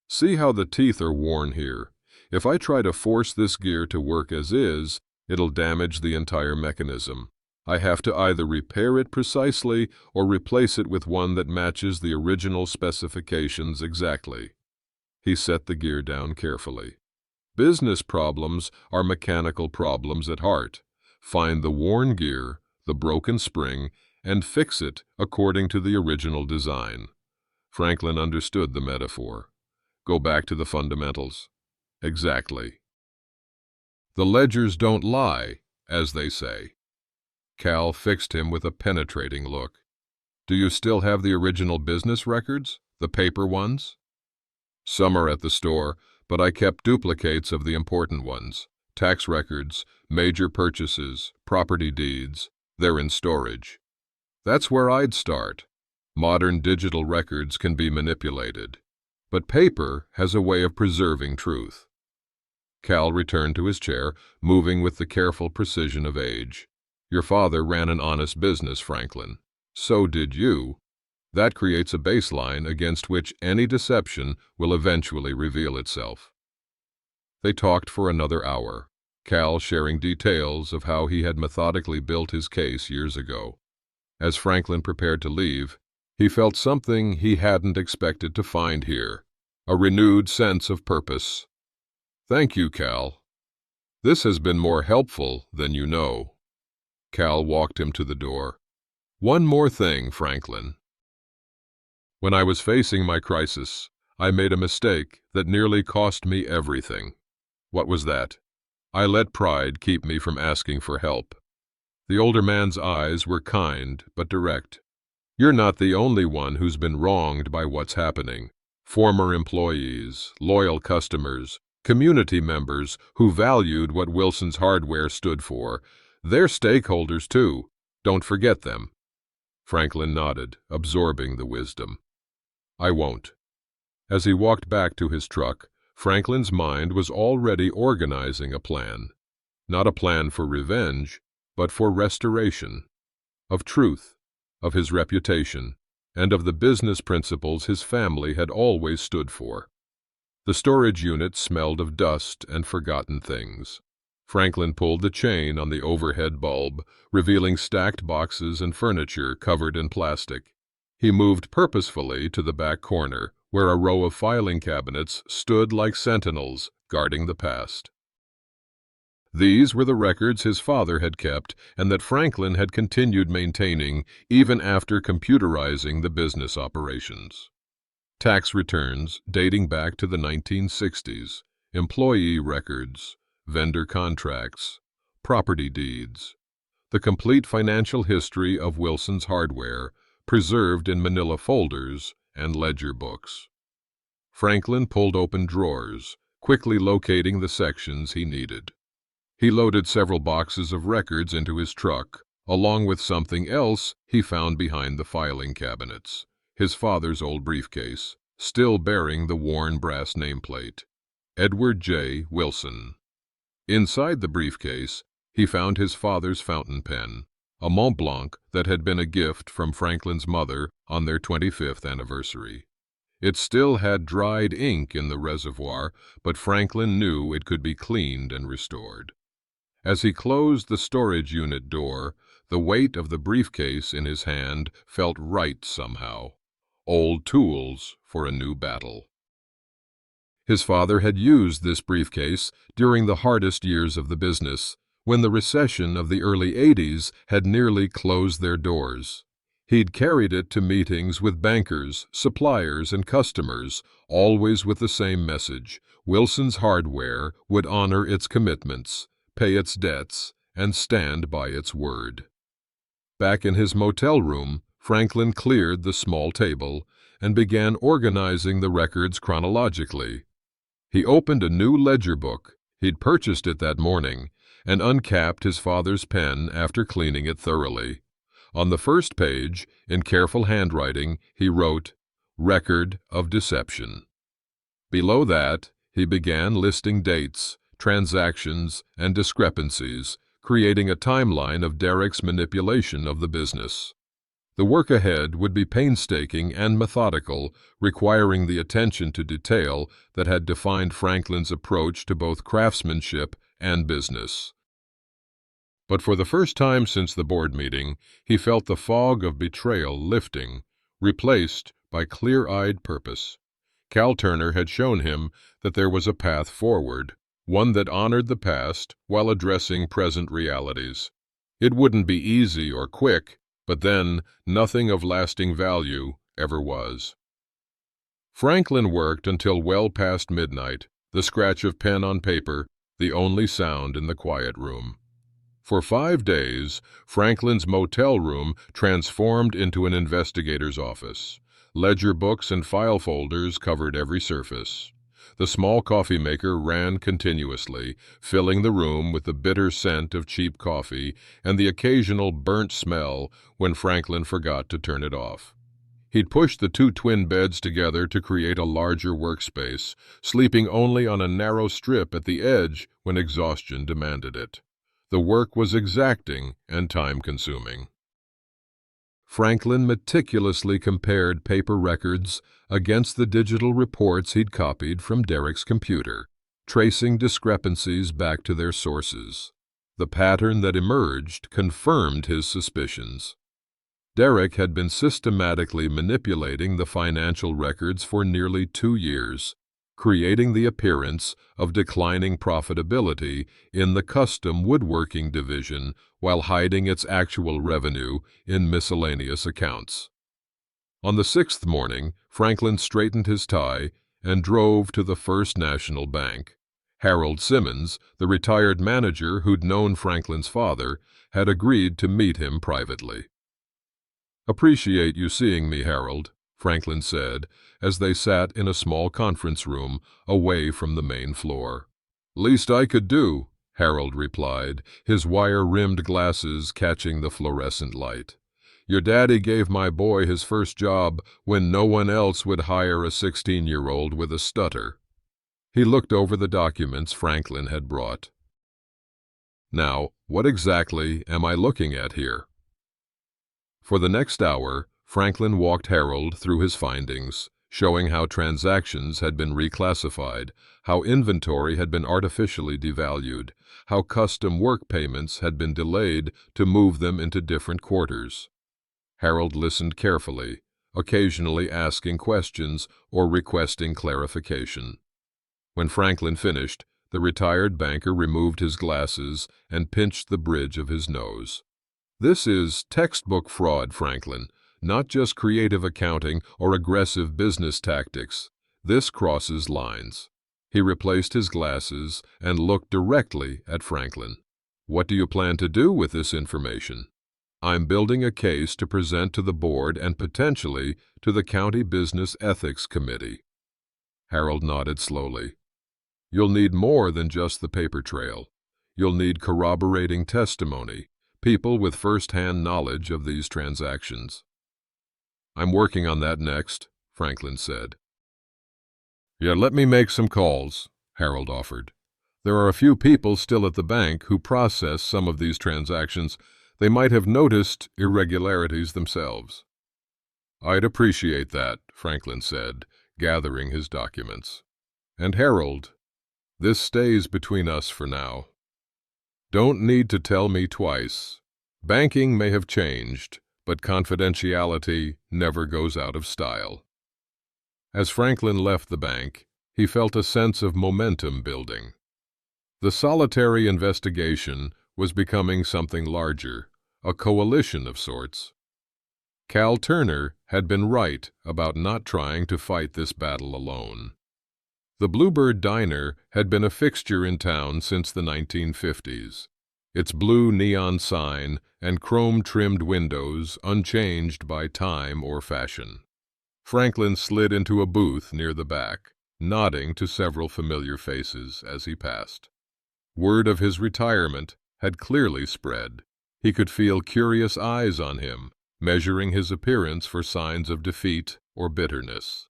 "See how the teeth are worn here. If I try to force this gear to work as is, it'll damage the entire mechanism. I have to either repair it precisely or replace it with one that matches the original specifications exactly." He set the gear down carefully. "Business problems are mechanical problems at heart. Find the worn gear, the broken spring, and fix it according to the original design. Franklin understood the metaphor. Go back to the fundamentals. Exactly. The ledgers don't lie, as they say. Cal fixed him with a penetrating look. Do you still have the original business records? The paper ones? Some are at the store, but I kept duplicates of the important ones. Tax records, major purchases, property deeds. They're in storage. That's where I'd start. Modern digital records can be manipulated, but paper has a way of preserving truth. Cal returned to his chair, moving with the careful precision of age. Your father ran an honest business, Franklin. So did you. That creates a baseline against which any deception will eventually reveal itself. They talked for another hour, Cal sharing details of how he had methodically built his case years ago. As Franklin prepared to leave, he felt something he hadn't expected to find here, a renewed sense of purpose. Thank you, Cal. This has been more helpful than you know. Cal walked him to the door. One more thing, Franklin. When I was facing my crisis, I made a mistake that nearly cost me everything. What was that? I let pride keep me from asking for help. The older man's eyes were kind but direct. You're not the only one who's been wronged by what's happening. Former employees, loyal customers, community members who valued what Wilson's Hardware stood for. They're stakeholders too. Don't forget them. Franklin nodded, absorbing the wisdom. I won't. As he walked back to his truck, Franklin's mind was already organizing a plan. Not a plan for revenge, but for restoration. Of truth, of his reputation, and of the business principles his family had always stood for. The storage unit smelled of dust and forgotten things. Franklin pulled the chain on the overhead bulb, revealing stacked boxes and furniture covered in plastic. He moved purposefully to the back corner, where a row of filing cabinets stood like sentinels guarding the past. These were the records his father had kept and that Franklin had continued maintaining even after computerizing the business operations. Tax returns dating back to the 1960s, employee records, vendor contracts, property deeds, the complete financial history of Wilson's Hardware, preserved in manila folders and ledger books. Franklin pulled open drawers, quickly locating the sections he needed. He loaded several boxes of records into his truck, along with something else he found behind the filing cabinets, his father's old briefcase, still bearing the worn brass nameplate, Edward J. Wilson. Inside the briefcase, he found his father's fountain pen, a Mont Blanc that had been a gift from Franklin's mother on their 25th anniversary. It still had dried ink in the reservoir, but Franklin knew it could be cleaned and restored. As he closed the storage unit door, the weight of the briefcase in his hand felt right somehow. Old tools for a new battle. His father had used this briefcase during the hardest years of the business, when the recession of the early 80s had nearly closed their doors. He'd carried it to meetings with bankers, suppliers, and customers, always with the same message: Wilson's Hardware would honor its commitments, pay its debts, and stand by its word. Back in his motel room, Franklin cleared the small table and began organizing the records chronologically. He opened a new ledger book, he'd purchased it that morning, and uncapped his father's pen after cleaning it thoroughly. On the first page, in careful handwriting, he wrote, Record of Deception. Below that, he began listing dates, transactions, and discrepancies, creating a timeline of Derek's manipulation of the business. The work ahead would be painstaking and methodical, requiring the attention to detail that had defined Franklin's approach to both craftsmanship and business. But for the first time since the board meeting, he felt the fog of betrayal lifting, replaced by clear-eyed purpose. Cal Turner had shown him that there was a path forward, one that honored the past while addressing present realities. It wouldn't be easy or quick, but then nothing of lasting value ever was. Franklin worked until well past midnight, the scratch of pen on paper, the only sound in the quiet room. For 5 days, Franklin's motel room transformed into an investigator's office. Ledger books and file folders covered every surface. The small coffee maker ran continuously, filling the room with the bitter scent of cheap coffee and the occasional burnt smell when Franklin forgot to turn it off. He'd pushed the 2 twin beds together to create a larger workspace, sleeping only on a narrow strip at the edge when exhaustion demanded it. The work was exacting and time-consuming. Franklin meticulously compared paper records against the digital reports he'd copied from Derek's computer, tracing discrepancies back to their sources. The pattern that emerged confirmed his suspicions. Derek had been systematically manipulating the financial records for nearly 2 years, creating the appearance of declining profitability in the custom woodworking division while hiding its actual revenue in miscellaneous accounts. On the 6th morning, Franklin straightened his tie and drove to the First National Bank. Harold Simmons, the retired manager who'd known Franklin's father, had agreed to meet him privately. "Appreciate you seeing me, Harold," Franklin said, as they sat in a small conference room away from the main floor. "Least I could do," Harold replied, his wire-rimmed glasses catching the fluorescent light. "Your daddy gave my boy his first job when no one else would hire a 16-year-old with a stutter." He looked over the documents Franklin had brought. "Now, what exactly am I looking at here?" For the next hour, Franklin walked Harold through his findings, showing how transactions had been reclassified, how inventory had been artificially devalued, how custom work payments had been delayed to move them into different quarters. Harold listened carefully, occasionally asking questions or requesting clarification. When Franklin finished, the retired banker removed his glasses and pinched the bridge of his nose. "This is textbook fraud, Franklin, not just creative accounting or aggressive business tactics. This crosses lines." He replaced his glasses and looked directly at Franklin. "What do you plan to do with this information?" "I'm building a case to present to the board and potentially to the County Business Ethics Committee." Harold nodded slowly. "You'll need more than just the paper trail. You'll need corroborating testimony, people with first-hand knowledge of these transactions." "I'm working on that next," Franklin said. "Yeah, let me make some calls," Harold offered. "There are a few people still at the bank who process some of these transactions. They might have noticed irregularities themselves." "I'd appreciate that," Franklin said, gathering his documents. "And Harold, this stays between us for now. Don't need to tell me twice. Banking may have changed, but confidentiality never goes out of style." As Franklin left the bank, he felt a sense of momentum building. The solitary investigation was becoming something larger, a coalition of sorts. Cal Turner had been right about not trying to fight this battle alone. The Bluebird Diner had been a fixture in town since the 1950s, its blue neon sign and chrome-trimmed windows unchanged by time or fashion. Franklin slid into a booth near the back, nodding to several familiar faces as he passed. Word of his retirement had clearly spread. He could feel curious eyes on him, measuring his appearance for signs of defeat or bitterness.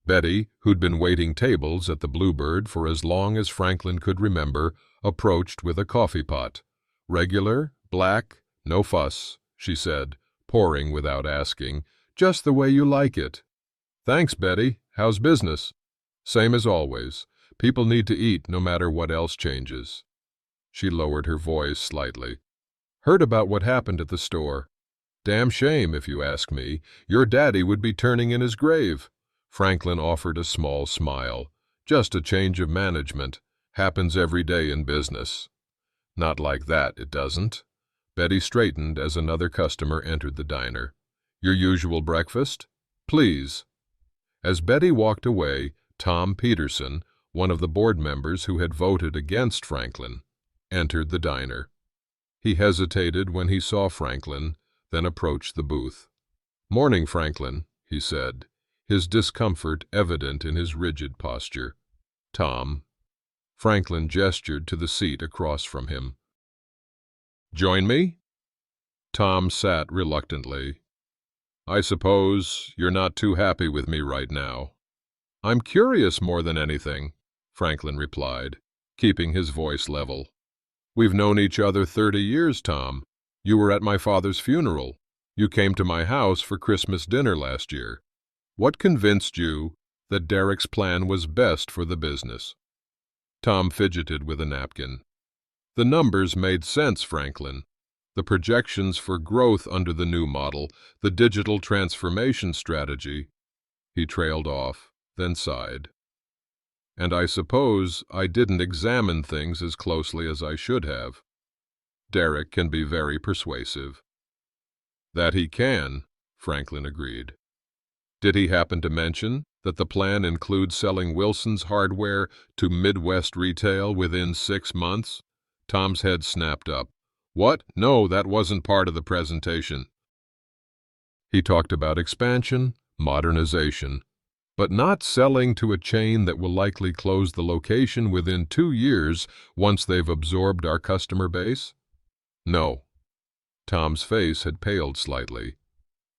Betty, who'd been waiting tables at the Bluebird for as long as Franklin could remember, approached with a coffee pot. "Regular, black, no fuss," she said, pouring without asking, "just the way you like it." "Thanks, Betty. How's business?" "Same as always. People need to eat no matter what else changes." She lowered her voice slightly. "Heard about what happened at the store. Damn shame, if you ask me. Your daddy would be turning in his grave." Franklin offered a small smile. "Just a change of management. Happens every day in business." "Not like that, it doesn't." Betty straightened as another customer entered the diner. "Your usual breakfast?" "Please." As Betty walked away, Tom Peterson, one of the board members who had voted against Franklin, entered the diner. He hesitated when he saw Franklin, then approached the booth. "Morning, Franklin," he said, his discomfort evident in his rigid posture. "Tom." Franklin gestured to the seat across from him. "Join me?" Tom sat reluctantly. "I suppose you're not too happy with me right now." "I'm curious more than anything," Franklin replied, keeping his voice level. "We've known each other 30 years, Tom. You were at my father's funeral. You came to my house for Christmas dinner last year. What convinced you that Derek's plan was best for the business?" Tom fidgeted with a napkin. "The numbers made sense, Franklin. The projections for growth under the new model, the digital transformation strategy." He trailed off, then sighed. "And I suppose I didn't examine things as closely as I should have. Derek can be very persuasive." "That he can," Franklin agreed. "Did he happen to mention that the plan includes selling Wilson's hardware to Midwest retail within 6 months? Tom's head snapped up. "What? No, that wasn't part of the presentation." He talked about expansion, modernization, but not selling to a chain that will likely close the location within 2 years once they've absorbed our customer base? "No." Tom's face had paled slightly.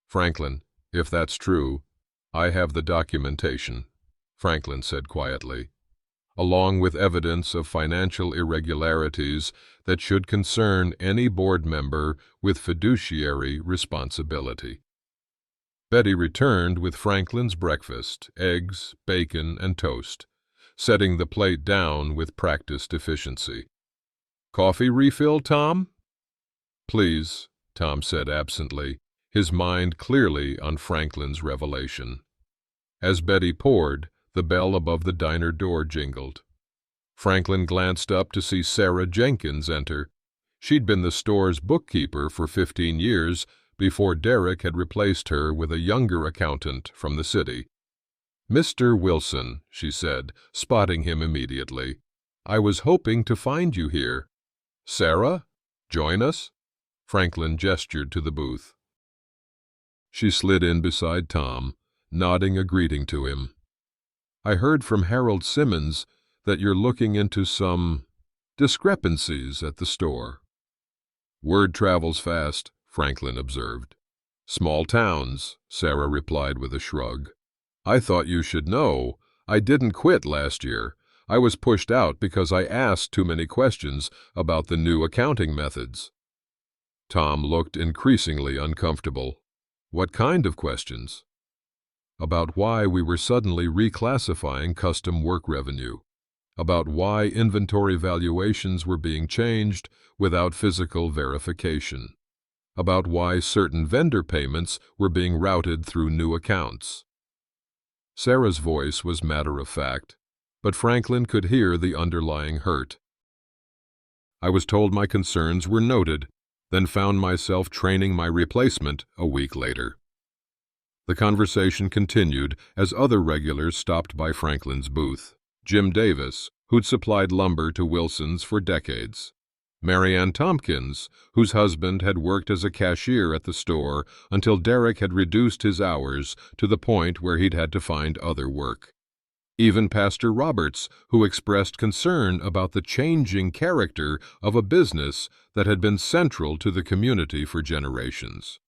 "Franklin, if that's true, I have the documentation," Franklin said quietly, "along with evidence of financial irregularities that should concern any board member with fiduciary responsibility." Betty returned with Franklin's breakfast, eggs, bacon, and toast, setting the plate down with practiced efficiency. "Coffee refill, Tom?" "Please," Tom said absently, his mind clearly on Franklin's revelation. As Betty poured, the bell above the diner door jingled. Franklin glanced up to see Sarah Jenkins enter. She'd been the store's bookkeeper for 15 years before Derek had replaced her with a younger accountant from the city. "Mr. Wilson," she said, spotting him immediately. "I was hoping to find you here." "Sarah? Join us?" Franklin gestured to the booth. She slid in beside Tom, nodding a greeting to him. "I heard from Harold Simmons that you're looking into some discrepancies at the store." "Word travels fast," Franklin observed. "Small towns," Sarah replied with a shrug. "I thought you should know. I didn't quit last year. I was pushed out because I asked too many questions about the new accounting methods." Tom looked increasingly uncomfortable. "What kind of questions?" "About why we were suddenly reclassifying custom work revenue. About why inventory valuations were being changed without physical verification. About why certain vendor payments were being routed through new accounts." Sarah's voice was matter-of-fact, but Franklin could hear the underlying hurt. "I was told my concerns were noted, then found myself training my replacement a week later." The conversation continued as other regulars stopped by Franklin's booth. Jim Davis, who'd supplied lumber to Wilson's for decades. Mary Ann Tompkins, whose husband had worked as a cashier at the store until Derek had reduced his hours to the point where he'd had to find other work. Even Pastor Roberts, who expressed concern about the changing character of a business that had been central to the community for generations.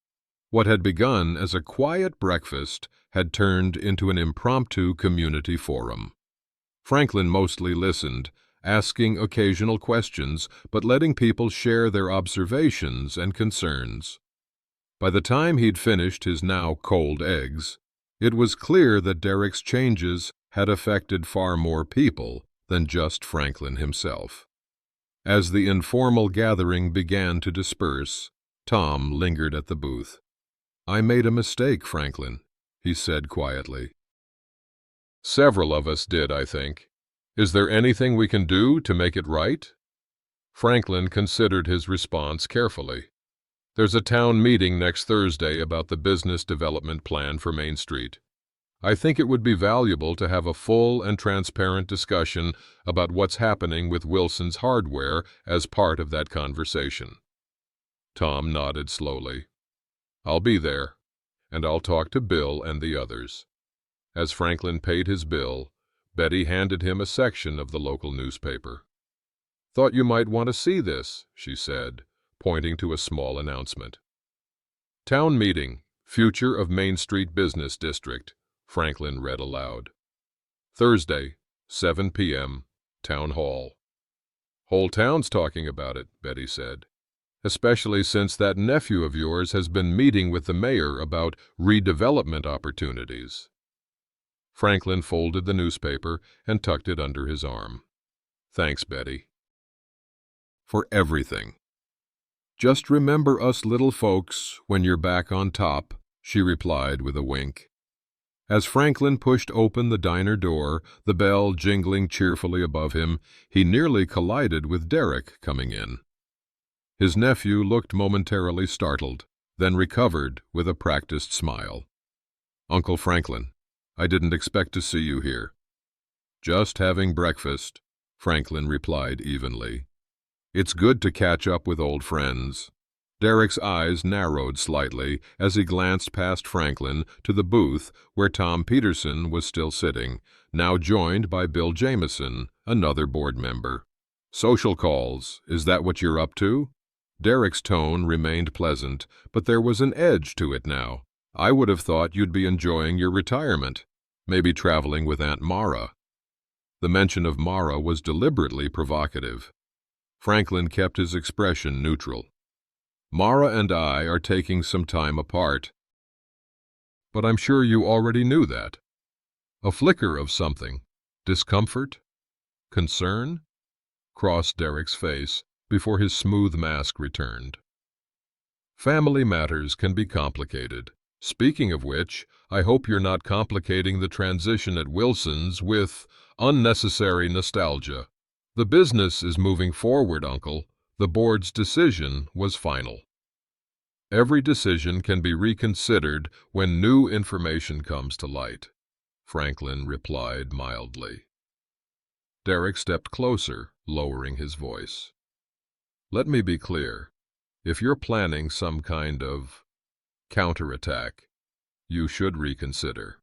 What had begun as a quiet breakfast had turned into an impromptu community forum. Franklin mostly listened, asking occasional questions, but letting people share their observations and concerns. By the time he'd finished his now cold eggs, it was clear that Derek's changes had affected far more people than just Franklin himself. As the informal gathering began to disperse, Tom lingered at the booth. "I made a mistake, Franklin," he said quietly. "Several of us did, I think. Is there anything we can do to make it right?" Franklin considered his response carefully. "There's a town meeting next Thursday about the business development plan for Main Street. I think it would be valuable to have a full and transparent discussion about what's happening with Wilson's hardware as part of that conversation. Tom nodded slowly. I'll be there, and I'll talk to Bill and the others. As Franklin paid his bill, Betty handed him a section of the local newspaper. Thought you might want to see this, she said, pointing to a small announcement. Town meeting, future of Main Street Business District, Franklin read aloud. Thursday, 7 p.m., Town Hall. Whole town's talking about it, Betty said, especially since that nephew of yours has been meeting with the mayor about redevelopment opportunities. Franklin folded the newspaper and tucked it under his arm. Thanks, Betty. For everything. Just remember us little folks when you're back on top, she replied with a wink. As Franklin pushed open the diner door, the bell jingling cheerfully above him, he nearly collided with Derek coming in. His nephew looked momentarily startled, then recovered with a practiced smile. Uncle Franklin, I didn't expect to see you here. Just having breakfast, Franklin replied evenly. It's good to catch up with old friends. Derek's eyes narrowed slightly as he glanced past Franklin to the booth where Tom Peterson was still sitting, now joined by Bill Jameson, another board member. Social calls, is that what you're up to? Derek's tone remained pleasant, but there was an edge to it now. I would have thought you'd be enjoying your retirement, maybe traveling with Aunt Mara. The mention of Mara was deliberately provocative. Franklin kept his expression neutral. Mara and I are taking some time apart. But I'm sure you already knew that. A flicker of something, discomfort, concern, crossed Derek's face before his smooth mask returned. Family matters can be complicated. Speaking of which, I hope you're not complicating the transition at Wilson's with unnecessary nostalgia. The business is moving forward, Uncle. The board's decision was final. Every decision can be reconsidered when new information comes to light, Franklin replied mildly. Derek stepped closer, lowering his voice. Let me be clear. If you're planning some kind of counterattack, you should reconsider.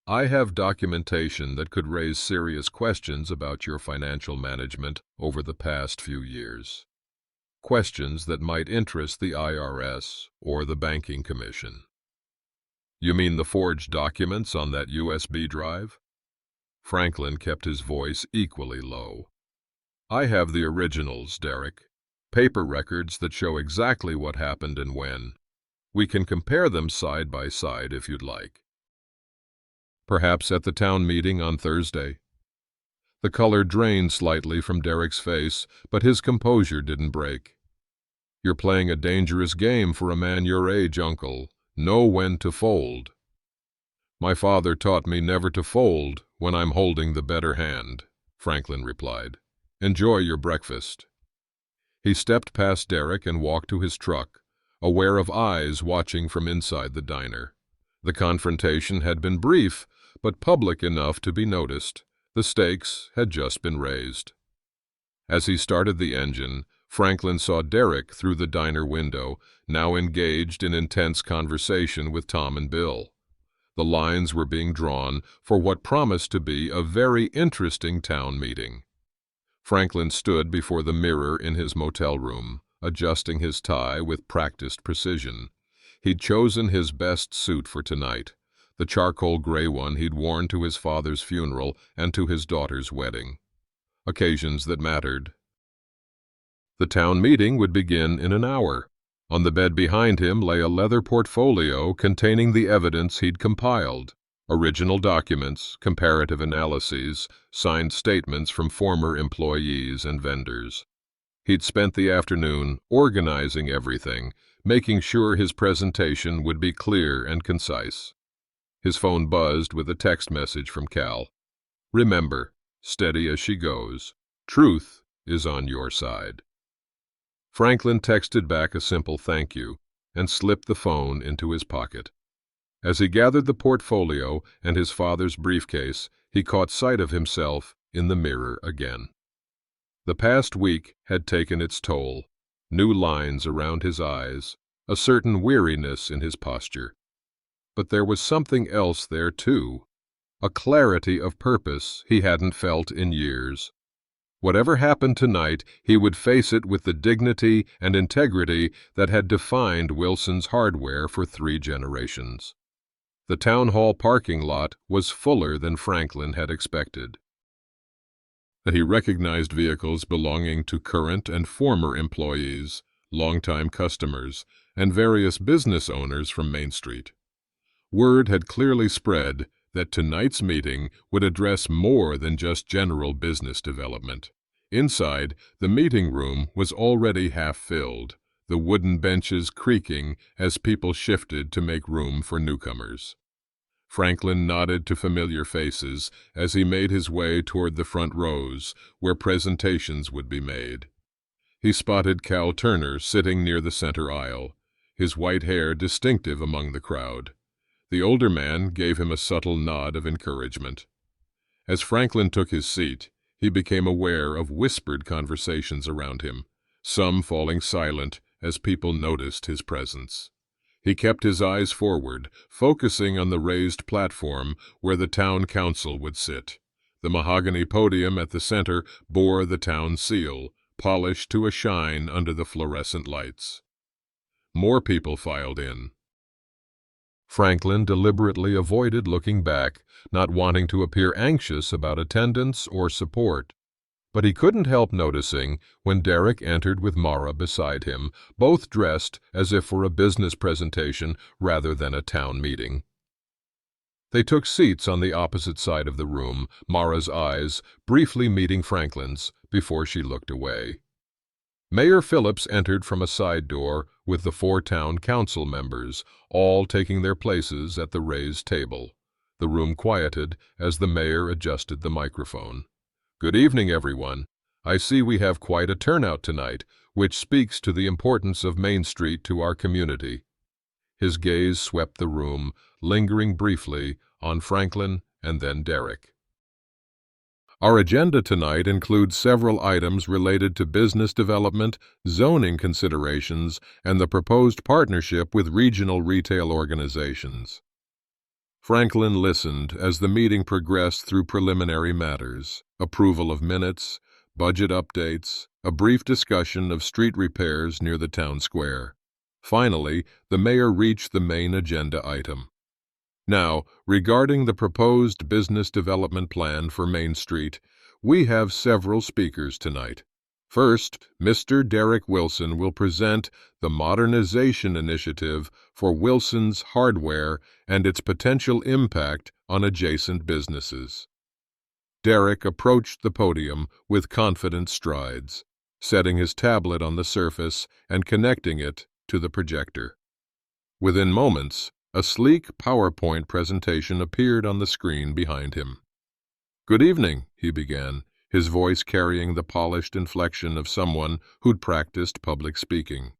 I have documentation that could raise serious questions about your financial management over the past few years. Questions that might interest the IRS or the Banking Commission. You mean the forged documents on that USB drive? Franklin kept his voice equally low. I have the originals, Derek. Paper records that show exactly what happened and when. We can compare them side by side if you'd like. Perhaps at the town meeting on Thursday. The color drained slightly from Derek's face, but his composure didn't break. You're playing a dangerous game for a man your age, Uncle. Know when to fold. My father taught me never to fold when I'm holding the better hand, Franklin replied. Enjoy your breakfast. He stepped past Derek and walked to his truck, aware of eyes watching from inside the diner. The confrontation had been brief, but public enough to be noticed. The stakes had just been raised. As he started the engine, Franklin saw Derek through the diner window, now engaged in intense conversation with Tom and Bill. The lines were being drawn for what promised to be a very interesting town meeting. Franklin stood before the mirror in his motel room, adjusting his tie with practiced precision. He'd chosen his best suit for tonight, the charcoal gray one he'd worn to his father's funeral and to his daughter's wedding. Occasions that mattered. The town meeting would begin in an hour. On the bed behind him lay a leather portfolio containing the evidence he'd compiled. Original documents, comparative analyses, signed statements from former employees and vendors. He'd spent the afternoon organizing everything, making sure his presentation would be clear and concise. His phone buzzed with a text message from Cal. Remember, steady as she goes. Truth is on your side. Franklin texted back a simple thank you and slipped the phone into his pocket. As he gathered the portfolio and his father's briefcase, he caught sight of himself in the mirror again. The past week had taken its toll. New lines around his eyes, a certain weariness in his posture. But there was something else there, too, a clarity of purpose he hadn't felt in years. Whatever happened tonight, he would face it with the dignity and integrity that had defined Wilson's Hardware for 3 generations. The town hall parking lot was fuller than Franklin had expected. He recognized vehicles belonging to current and former employees, longtime customers, and various business owners from Main Street. Word had clearly spread that tonight's meeting would address more than just general business development. Inside, the meeting room was already half filled, the wooden benches creaking as people shifted to make room for newcomers. Franklin nodded to familiar faces as he made his way toward the front rows, where presentations would be made. He spotted Cal Turner sitting near the center aisle, his white hair distinctive among the crowd. The older man gave him a subtle nod of encouragement. As Franklin took his seat, he became aware of whispered conversations around him, some falling silent as people noticed his presence. He kept his eyes forward, focusing on the raised platform where the town council would sit. The mahogany podium at the center bore the town seal, polished to a shine under the fluorescent lights. More people filed in. Franklin deliberately avoided looking back, not wanting to appear anxious about attendance or support. But he couldn't help noticing when Derek entered with Mara beside him, both dressed as if for a business presentation rather than a town meeting. They took seats on the opposite side of the room, Mara's eyes briefly meeting Franklin's before she looked away. Mayor Phillips entered from a side door with the 4 town council members, all taking their places at the raised table. The room quieted as the mayor adjusted the microphone. "Good evening, everyone. I see we have quite a turnout tonight, which speaks to the importance of Main Street to our community." His gaze swept the room, lingering briefly on Franklin and then Derek. Our agenda tonight includes several items related to business development, zoning considerations, and the proposed partnership with regional retail organizations. Franklin listened as the meeting progressed through preliminary matters, approval of minutes, budget updates, a brief discussion of street repairs near the town square. Finally, the mayor reached the main agenda item. Now, regarding the proposed business development plan for Main Street, we have several speakers tonight. First, Mr. Derek Wilson will present the Modernization Initiative for Wilson's Hardware and its potential impact on adjacent businesses. Derek approached the podium with confident strides, setting his tablet on the surface and connecting it to the projector. Within moments, a sleek PowerPoint presentation appeared on the screen behind him. "Good evening," he began, his voice carrying the polished inflection of someone who'd practiced public speaking.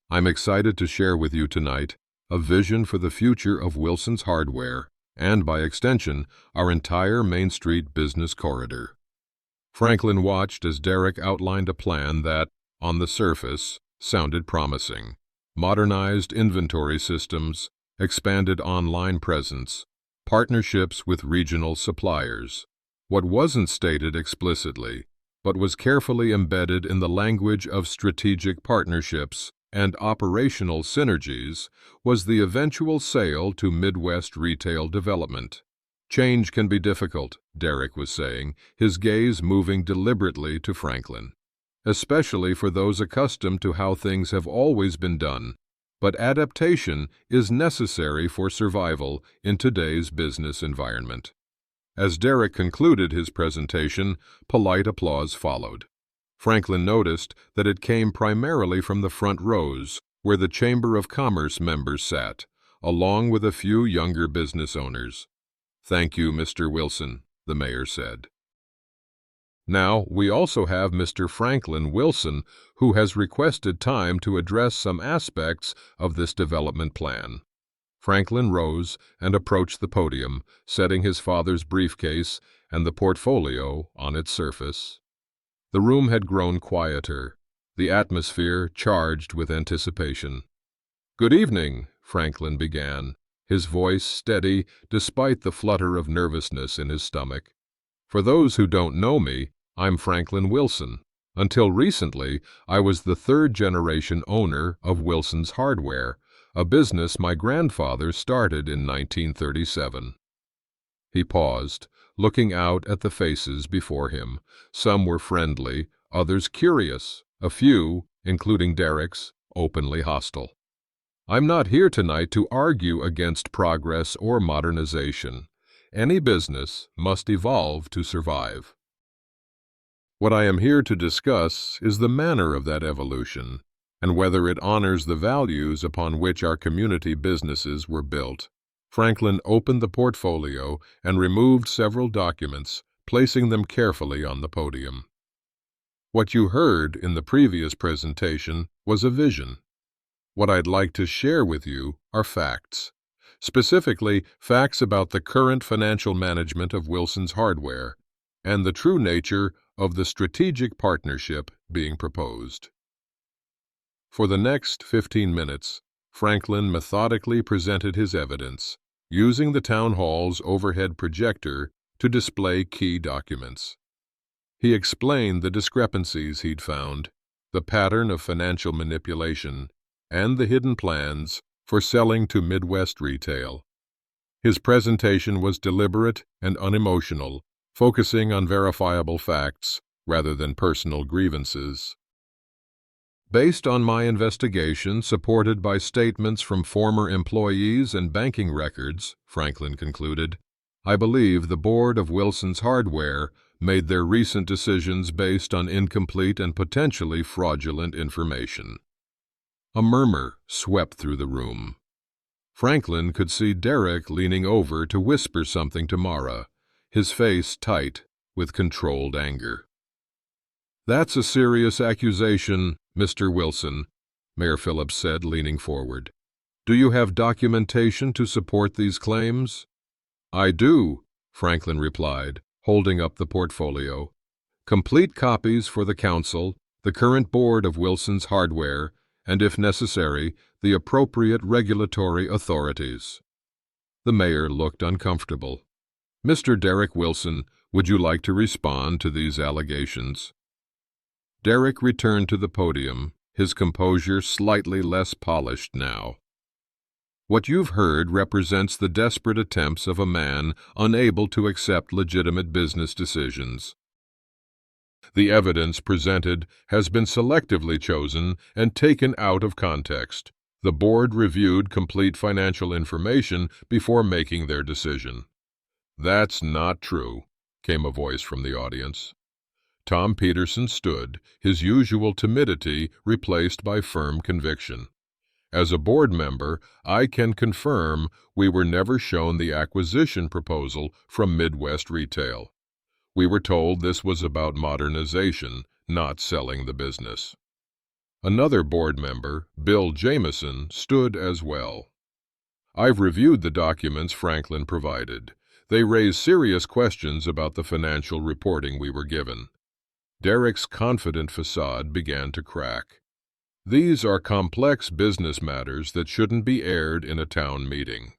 "I'm excited to share with you tonight a vision for the future of Wilson's Hardware, and by extension, our entire Main Street business corridor." Franklin watched as Derek outlined a plan that, on the surface, sounded promising. Modernized inventory systems, expanded online presence, partnerships with regional suppliers. What wasn't stated explicitly, but was carefully embedded in the language of strategic partnerships and operational synergies, was the eventual sale to Midwest Retail Development. "Change can be difficult," Derek was saying, his gaze moving deliberately to Franklin, "especially for those accustomed to how things have always been done. But adaptation is necessary for survival in today's business environment." As Derek concluded his presentation, polite applause followed. Franklin noticed that it came primarily from the front rows, where the Chamber of Commerce members sat, along with a few younger business owners. "Thank you, Mr. Wilson," the mayor said. Now, we also have Mr. Franklin Wilson, who has requested time to address some aspects of this development plan. Franklin rose and approached the podium, setting his father's briefcase and the portfolio on its surface. The room had grown quieter, the atmosphere charged with anticipation. "Good evening," Franklin began, his voice steady despite the flutter of nervousness in his stomach. "For those who don't know me, I'm Franklin Wilson. Until recently, I was the third-generation owner of Wilson's Hardware, a business my grandfather started in 1937. He paused, looking out at the faces before him. Some were friendly, others curious, a few, including Derek's, openly hostile. "I'm not here tonight to argue against progress or modernization. Any business must evolve to survive. What I am here to discuss is the manner of that evolution, and whether it honors the values upon which our community businesses were built." Franklin opened the portfolio and removed several documents, placing them carefully on the podium. "What you heard in the previous presentation was a vision. What I'd like to share with you are facts. Specifically, facts about the current financial management of Wilson's Hardware and the true nature of the strategic partnership being proposed." For the next 15 minutes, Franklin methodically presented his evidence, using the town hall's overhead projector to display key documents. He explained the discrepancies he'd found, the pattern of financial manipulation, and the hidden plans for selling to Midwest retail. His presentation was deliberate and unemotional, focusing on verifiable facts rather than personal grievances. "Based on my investigation, supported by statements from former employees and banking records," Franklin concluded, "I believe the board of Wilson's Hardware made their recent decisions based on incomplete and potentially fraudulent information." A murmur swept through the room. Franklin could see Derek leaning over to whisper something to Mara, his face tight with controlled anger. "That's a serious accusation, Mr. Wilson," Mayor Phillips said, leaning forward. "Do you have documentation to support these claims?" "I do," Franklin replied, holding up the portfolio. "Complete copies for the council, the current board of Wilson's Hardware, and, if necessary, the appropriate regulatory authorities." The mayor looked uncomfortable. "Mr. Derek Wilson, would you like to respond to these allegations?" Derek returned to the podium, his composure slightly less polished now. "What you've heard represents the desperate attempts of a man unable to accept legitimate business decisions. The evidence presented has been selectively chosen and taken out of context. The board reviewed complete financial information before making their decision." "That's not true," came a voice from the audience. Tom Peterson stood, his usual timidity replaced by firm conviction. "As a board member, I can confirm we were never shown the acquisition proposal from Midwest Retail. We were told this was about modernization, not selling the business." Another board member, Bill Jameson, stood as well. "I've reviewed the documents Franklin provided. They raise serious questions about the financial reporting we were given." Derek's confident facade began to crack. "These are complex business matters that shouldn't be aired in a town meeting.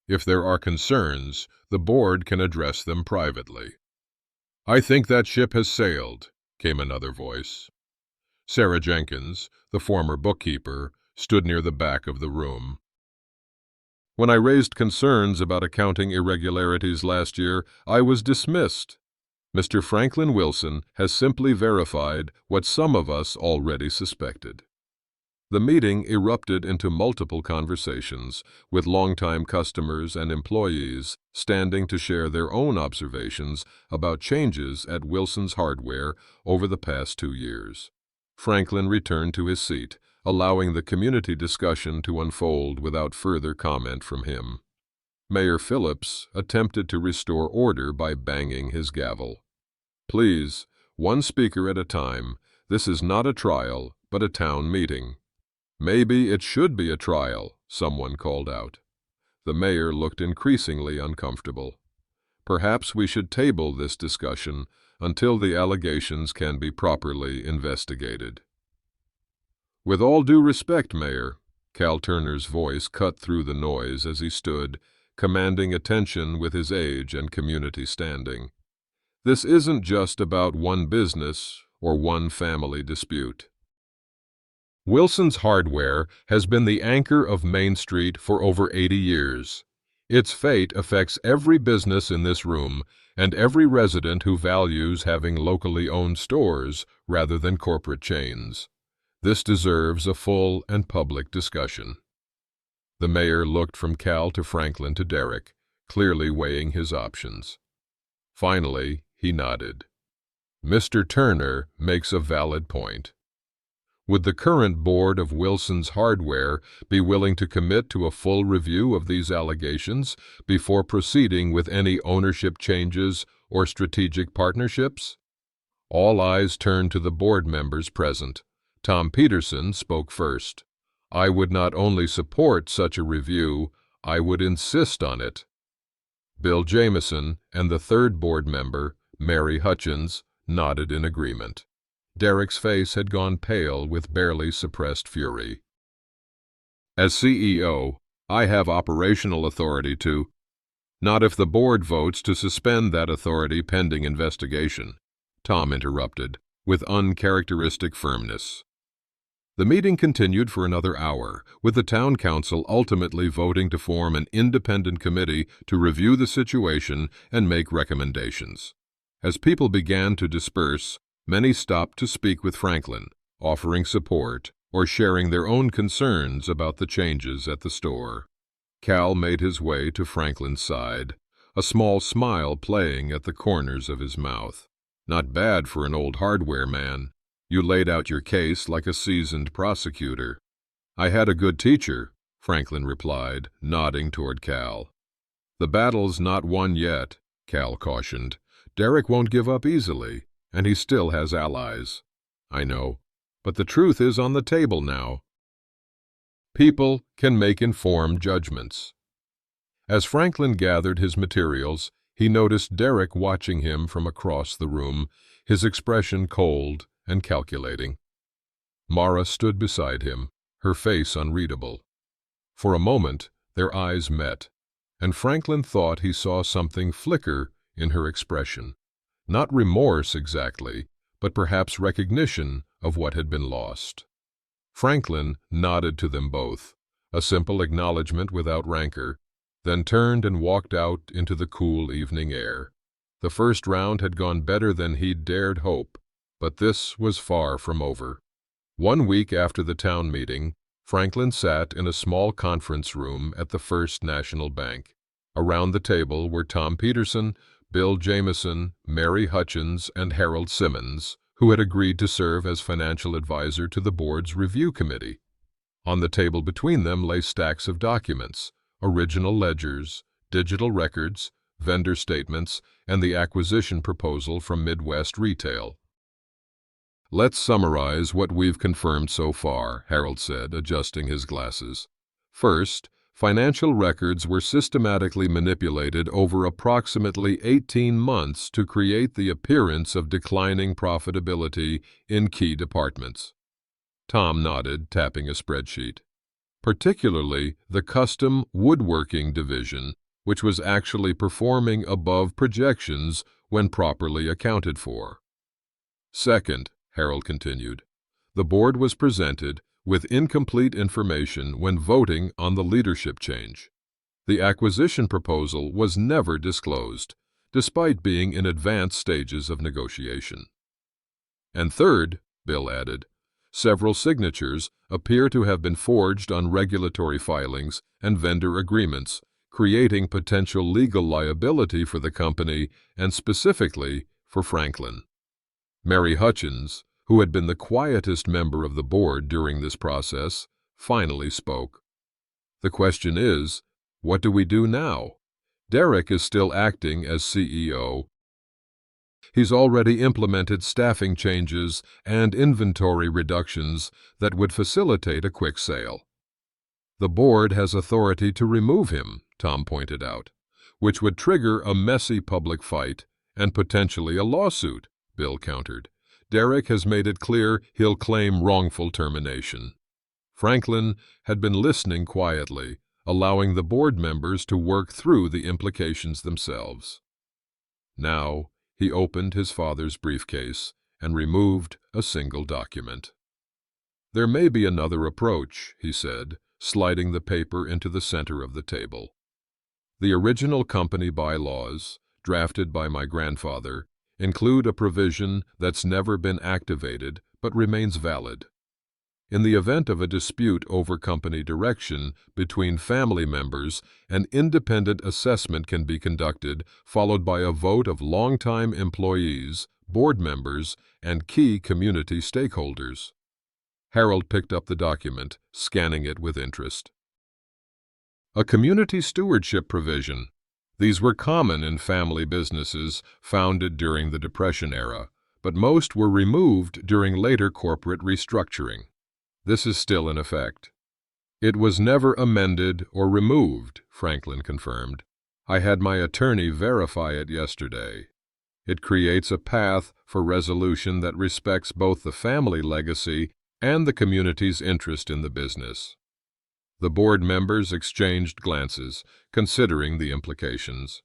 If there are concerns, the board can address them privately." "I think that ship has sailed," came another voice. Sarah Jenkins, the former bookkeeper, stood near the back of the room. "When I raised concerns about accounting irregularities last year, I was dismissed. Mr. Franklin Wilson has simply verified what some of us already suspected." The meeting erupted into multiple conversations, with longtime customers and employees standing to share their own observations about changes at Wilson's Hardware over the past 2 years. Franklin returned to his seat, allowing the community discussion to unfold without further comment from him. Mayor Phillips attempted to restore order by banging his gavel. "Please, one speaker at a time. This is not a trial, but a town meeting." "Maybe it should be a trial," someone called out. The mayor looked increasingly uncomfortable. Perhaps we should table this discussion until the allegations can be properly investigated. With all due respect, Mayor, Cal Turner's voice cut through the noise as he stood, commanding attention with his age and community standing. This isn't just about one business or one family dispute. Wilson's Hardware has been the anchor of Main Street for over 80 years. Its fate affects every business in this room and every resident who values having locally owned stores rather than corporate chains. This deserves a full and public discussion. The mayor looked from Cal to Franklin to Derek, clearly weighing his options. Finally, he nodded. Mr. Turner makes a valid point. Would the current board of Wilson's Hardware be willing to commit to a full review of these allegations before proceeding with any ownership changes or strategic partnerships? All eyes turned to the board members present. Tom Peterson spoke first. I would not only support such a review, I would insist on it. Bill Jameson and the third board member, Mary Hutchins, nodded in agreement. Derek's face had gone pale with barely suppressed fury. As CEO, I have operational authority to— Not if the board votes to suspend that authority pending investigation, Tom interrupted, with uncharacteristic firmness. The meeting continued for another hour, with the town council ultimately voting to form an independent committee to review the situation and make recommendations. As people began to disperse, many stopped to speak with Franklin, offering support or sharing their own concerns about the changes at the store. Cal made his way to Franklin's side, a small smile playing at the corners of his mouth. Not bad for an old hardware man. You laid out your case like a seasoned prosecutor. I had a good teacher, Franklin replied, nodding toward Cal. The battle's not won yet, Cal cautioned. Derek won't give up easily, and he still has allies. I know, but the truth is on the table now. People can make informed judgments. As Franklin gathered his materials, he noticed Derek watching him from across the room, his expression cold and calculating. Mara stood beside him, her face unreadable. For a moment, their eyes met, and Franklin thought he saw something flicker in her expression. Not remorse exactly, but perhaps recognition of what had been lost. Franklin nodded to them both, a simple acknowledgement without rancor, then turned and walked out into the cool evening air. The first round had gone better than he'd dared hope, but this was far from over. 1 week after the town meeting, Franklin sat in a small conference room at the First National Bank. Around the table were Tom Peterson, Bill Jameson, Mary Hutchins, and Harold Simmons, who had agreed to serve as financial advisor to the board's review committee. On the table between them lay stacks of documents, original ledgers, digital records, vendor statements, and the acquisition proposal from Midwest Retail. Let's summarize what we've confirmed so far, Harold said, adjusting his glasses. First, financial records were systematically manipulated over approximately 18 months to create the appearance of declining profitability in key departments. Tom nodded, tapping a spreadsheet. Particularly the custom woodworking division, which was actually performing above projections when properly accounted for. Second, Harold continued, the board was presented with incomplete information when voting on the leadership change. The acquisition proposal was never disclosed, despite being in advanced stages of negotiation. And third, Bill added, several signatures appear to have been forged on regulatory filings and vendor agreements, creating potential legal liability for the company and specifically for Franklin. Mary Hutchins, who had been the quietest member of the board during this process, finally spoke. The question is, what do we do now? Derek is still acting as CEO. He's already implemented staffing changes and inventory reductions that would facilitate a quick sale. The board has authority to remove him, Tom pointed out, which would trigger a messy public fight and potentially a lawsuit, Bill countered. Derek has made it clear he'll claim wrongful termination. Franklin had been listening quietly, allowing the board members to work through the implications themselves. Now, he opened his father's briefcase and removed a single document. "There may be another approach," he said, sliding the paper into the center of the table. "The original company bylaws, drafted by my grandfather, include a provision that's never been activated but remains valid. In the event of a dispute over company direction between family members, an independent assessment can be conducted, followed by a vote of longtime employees, board members, and key community stakeholders." Harold picked up the document, scanning it with interest. A community stewardship provision. These were common in family businesses founded during the Depression era, but most were removed during later corporate restructuring. This is still in effect. "It was never amended or removed," Franklin confirmed. "I had my attorney verify it yesterday. It creates a path for resolution that respects both the family legacy and the community's interest in the business." The board members exchanged glances, considering the implications.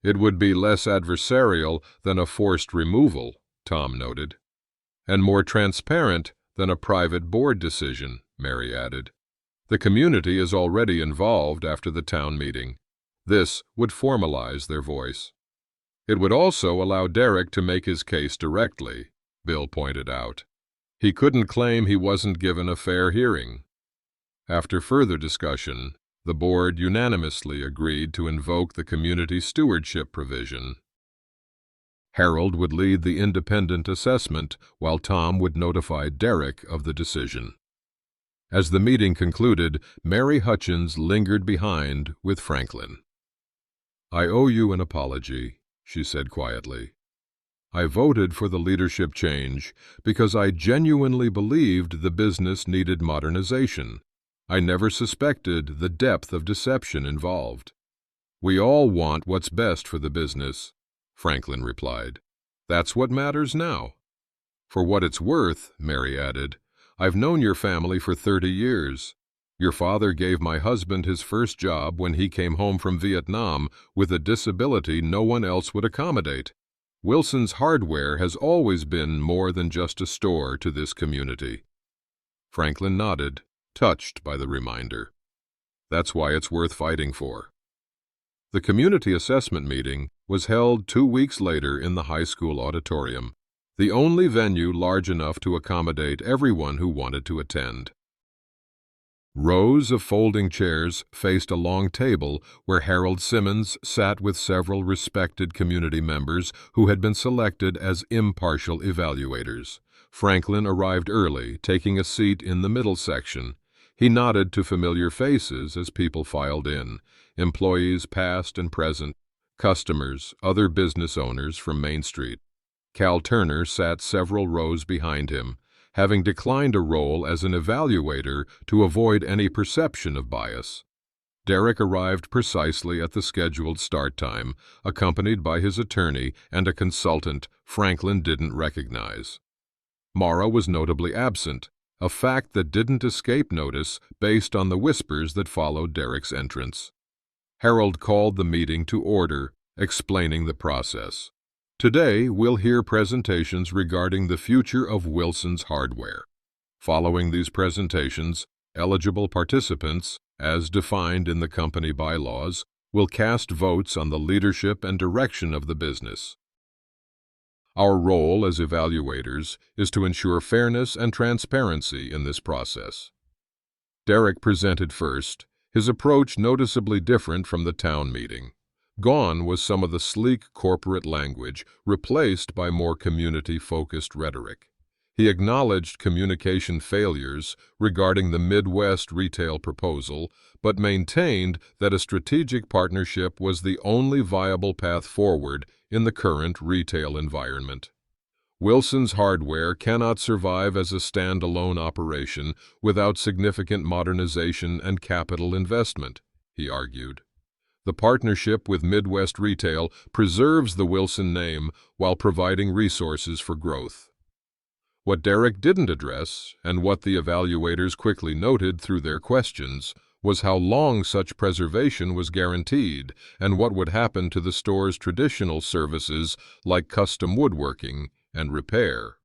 "It would be less adversarial than a forced removal," Tom noted. "And more transparent than a private board decision," Mary added. "The community is already involved after the town meeting. This would formalize their voice." "It would also allow Derek to make his case directly," Bill pointed out. "He couldn't claim he wasn't given a fair hearing." After further discussion, the board unanimously agreed to invoke the community stewardship provision. Harold would lead the independent assessment, while Tom would notify Derek of the decision. As the meeting concluded, Mary Hutchins lingered behind with Franklin. "I owe you an apology," she said quietly. "I voted for the leadership change because I genuinely believed the business needed modernization. I never suspected the depth of deception involved." "We all want what's best for the business," Franklin replied. "That's what matters now." "For what it's worth," Mary added, "I've known your family for 30 years. Your father gave my husband his first job when he came home from Vietnam with a disability no one else would accommodate. Wilson's Hardware has always been more than just a store to this community." Franklin nodded, touched by the reminder. "That's why it's worth fighting for." The community assessment meeting was held 2 weeks later in the high school auditorium, the only venue large enough to accommodate everyone who wanted to attend. Rows of folding chairs faced a long table where Harold Simmons sat with several respected community members who had been selected as impartial evaluators. Franklin arrived early, taking a seat in the middle section. He nodded to familiar faces as people filed in, employees past and present, customers, other business owners from Main Street. Cal Turner sat several rows behind him, having declined a role as an evaluator to avoid any perception of bias. Derek arrived precisely at the scheduled start time, accompanied by his attorney and a consultant Franklin didn't recognize. Mara was notably absent, a fact that didn't escape notice based on the whispers that followed Derek's entrance. Harold called the meeting to order, explaining the process. "Today, we'll hear presentations regarding the future of Wilson's Hardware. Following these presentations, eligible participants, as defined in the company bylaws, will cast votes on the leadership and direction of the business. Our role as evaluators is to ensure fairness and transparency in this process." Derek presented first, his approach noticeably different from the town meeting. Gone was some of the sleek corporate language, replaced by more community-focused rhetoric. He acknowledged communication failures regarding the Midwest retail proposal, but maintained that a strategic partnership was the only viable path forward in the current retail environment. Wilson's Hardware cannot survive as a standalone operation without significant modernization and capital investment, he argued. The partnership with Midwest Retail preserves the Wilson name while providing resources for growth. What Derek didn't address, and what the evaluators quickly noted through their questions, was how long such preservation was guaranteed and what would happen to the store's traditional services like custom woodworking and repair.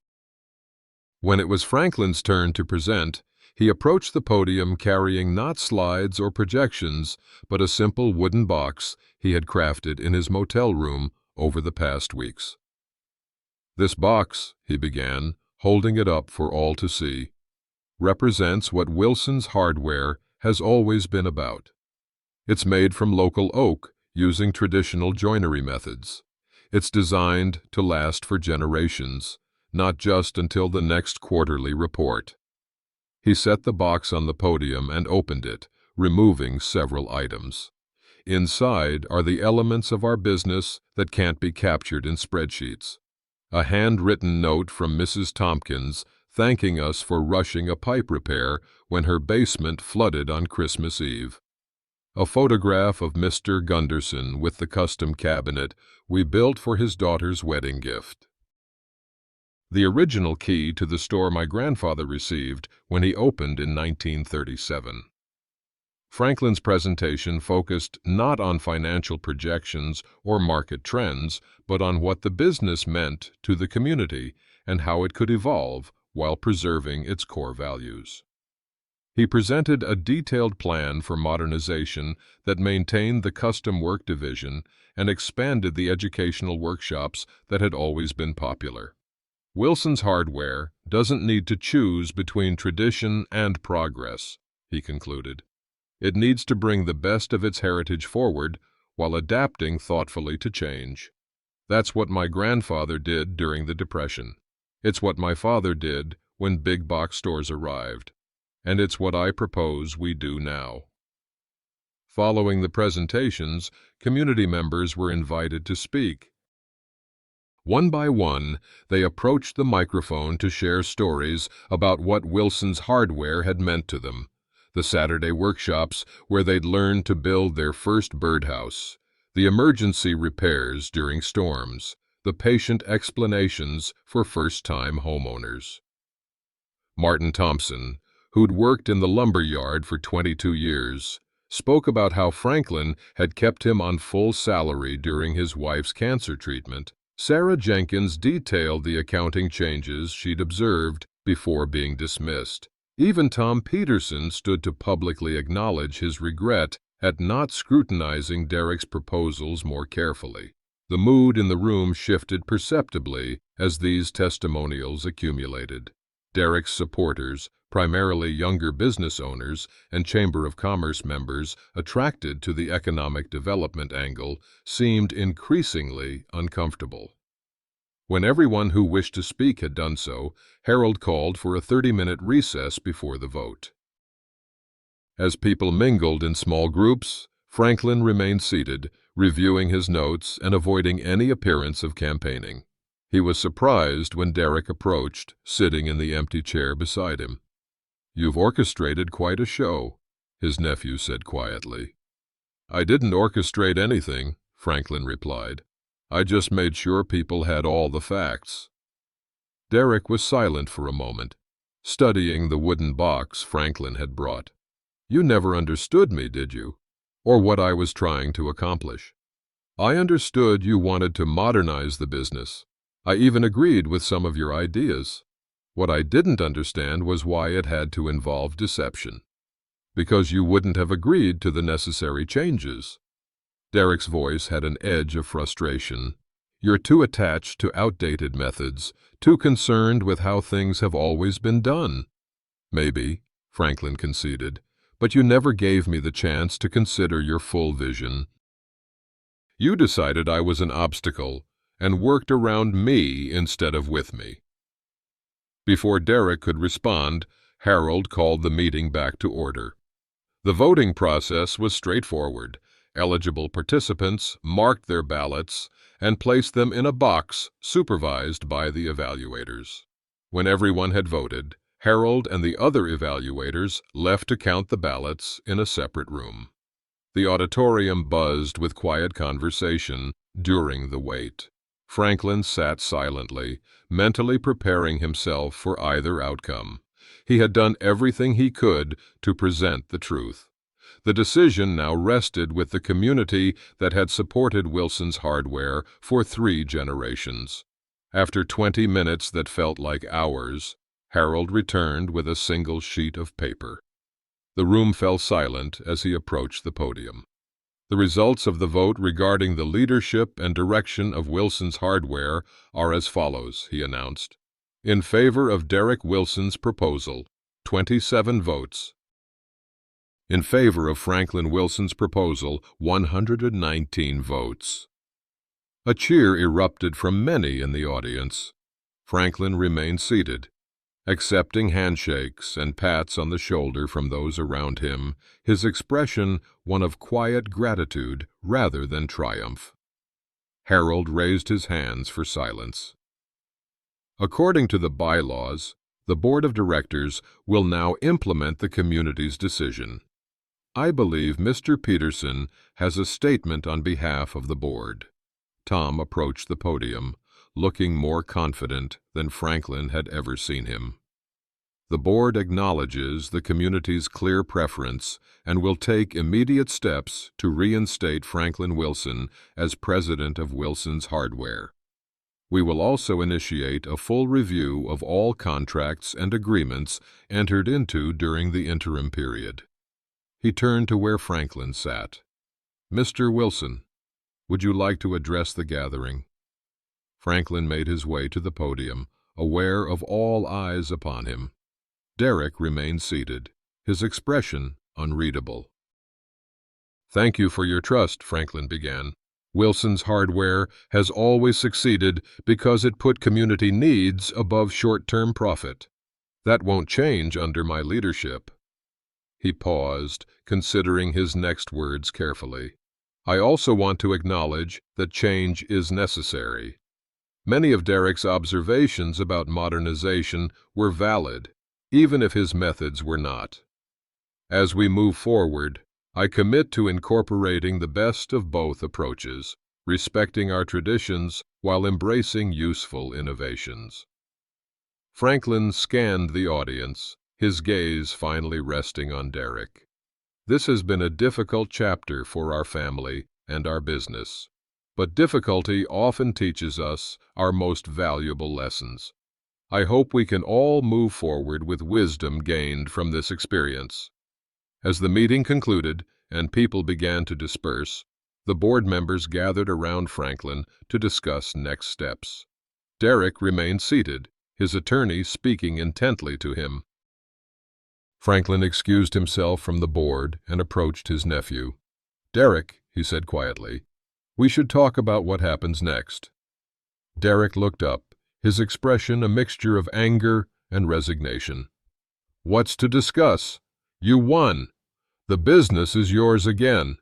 When it was Franklin's turn to present, he approached the podium carrying not slides or projections, but a simple wooden box he had crafted in his motel room over the past weeks. "This box," he began, holding it up for all to see, "represents what Wilson's Hardware has always been about. It's made from local oak using traditional joinery methods. It's designed to last for generations, not just until the next quarterly report." He set the box on the podium and opened it, removing several items. Inside are the elements of our business that can't be captured in spreadsheets. A handwritten note from Mrs. Tompkins thanking us for rushing a pipe repair when her basement flooded on Christmas Eve. A photograph of Mr. Gunderson with the custom cabinet we built for his daughter's wedding gift. The original key to the store my grandfather received when he opened in 1937. Franklin's presentation focused not on financial projections or market trends, but on what the business meant to the community and how it could evolve while preserving its core values. He presented a detailed plan for modernization that maintained the custom work division and expanded the educational workshops that had always been popular. Wilson's Hardware doesn't need to choose between tradition and progress, he concluded. It needs to bring the best of its heritage forward while adapting thoughtfully to change. That's what my grandfather did during the Depression. It's what my father did when big box stores arrived. And it's what I propose we do now. Following the presentations, community members were invited to speak. One by one, they approached the microphone to share stories about what Wilson's Hardware had meant to them. The Saturday workshops where they'd learned to build their first birdhouse, the emergency repairs during storms, the patient explanations for first-time homeowners. Martin Thompson, who'd worked in the lumber yard for 22 years, spoke about how Franklin had kept him on full salary during his wife's cancer treatment. Sarah Jenkins detailed the accounting changes she'd observed before being dismissed. Even Tom Peterson stood to publicly acknowledge his regret at not scrutinizing Derek's proposals more carefully. The mood in the room shifted perceptibly as these testimonials accumulated. Derek's supporters, primarily younger business owners and Chamber of Commerce members attracted to the economic development angle, seemed increasingly uncomfortable. When everyone who wished to speak had done so, Harold called for a 30-minute recess before the vote. As people mingled in small groups, Franklin remained seated, reviewing his notes and avoiding any appearance of campaigning. He was surprised when Derek approached, sitting in the empty chair beside him. "You've orchestrated quite a show," his nephew said quietly. "I didn't orchestrate anything," Franklin replied. "I just made sure people had all the facts." Derek was silent for a moment, studying the wooden box Franklin had brought. "You never understood me, did you? Or what I was trying to accomplish? I understood you wanted to modernize the business. I even agreed with some of your ideas. What I didn't understand was why it had to involve deception. Because you wouldn't have agreed to the necessary changes." Derek's voice had an edge of frustration. "You're too attached to outdated methods, too concerned with how things have always been done." "Maybe," Franklin conceded, "but you never gave me the chance to consider your full vision. You decided I was an obstacle and worked around me instead of with me." Before Derek could respond, Harold called the meeting back to order. The voting process was straightforward. Eligible participants marked their ballots and placed them in a box supervised by the evaluators. When everyone had voted, Harold and the other evaluators left to count the ballots in a separate room. The auditorium buzzed with quiet conversation during the wait. Franklin sat silently, mentally preparing himself for either outcome. He had done everything he could to present the truth. The decision now rested with the community that had supported Wilson's Hardware for 3 generations. After 20 minutes that felt like hours, Harold returned with a single sheet of paper. The room fell silent as he approached the podium. The results of the vote regarding the leadership and direction of Wilson's Hardware are as follows, he announced. In favor of Derek Wilson's proposal, 27 votes. In favor of Franklin Wilson's proposal, 119 votes. A cheer erupted from many in the audience. Franklin remained seated, accepting handshakes and pats on the shoulder from those around him, his expression one of quiet gratitude rather than triumph. Harold raised his hands for silence. According to the bylaws, the Board of Directors will now implement the community's decision. I believe Mr. Peterson has a statement on behalf of the board. Tom approached the podium, looking more confident than Franklin had ever seen him. The board acknowledges the community's clear preference and will take immediate steps to reinstate Franklin Wilson as president of Wilson's Hardware. We will also initiate a full review of all contracts and agreements entered into during the interim period. He turned to where Franklin sat. Mr. Wilson, would you like to address the gathering? Franklin made his way to the podium, aware of all eyes upon him. Derek remained seated, his expression unreadable. Thank you for your trust, Franklin began. Wilson's Hardware has always succeeded because it put community needs above short-term profit. That won't change under my leadership. He paused, considering his next words carefully. I also want to acknowledge that change is necessary. Many of Derek's observations about modernization were valid, even if his methods were not. As we move forward, I commit to incorporating the best of both approaches, respecting our traditions while embracing useful innovations. Franklin scanned the audience, his gaze finally resting on Derek. This has been a difficult chapter for our family and our business, but difficulty often teaches us our most valuable lessons. I hope we can all move forward with wisdom gained from this experience. As the meeting concluded and people began to disperse, the board members gathered around Franklin to discuss next steps. Derek remained seated, his attorney speaking intently to him. Franklin excused himself from the board and approached his nephew. Derek, he said quietly, we should talk about what happens next. Derek looked up, his expression a mixture of anger and resignation. What's to discuss? You won. The business is yours again.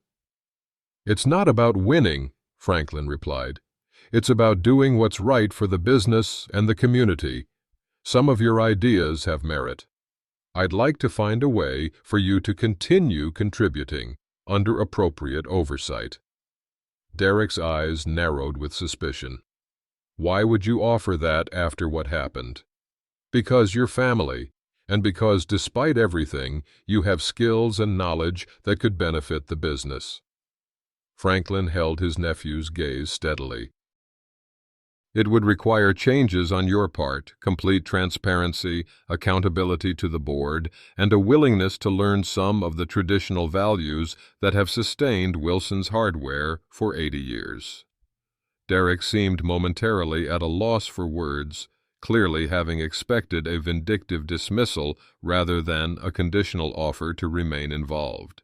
It's not about winning, Franklin replied. It's about doing what's right for the business and the community. Some of your ideas have merit. I'd like to find a way for you to continue contributing under appropriate oversight. Derek's eyes narrowed with suspicion. Why would you offer that after what happened? Because you're family, and because despite everything, you have skills and knowledge that could benefit the business. Franklin held his nephew's gaze steadily. It would require changes on your part, complete transparency, accountability to the board, and a willingness to learn some of the traditional values that have sustained Wilson's Hardware for 80 years. Derek seemed momentarily at a loss for words, clearly having expected a vindictive dismissal rather than a conditional offer to remain involved.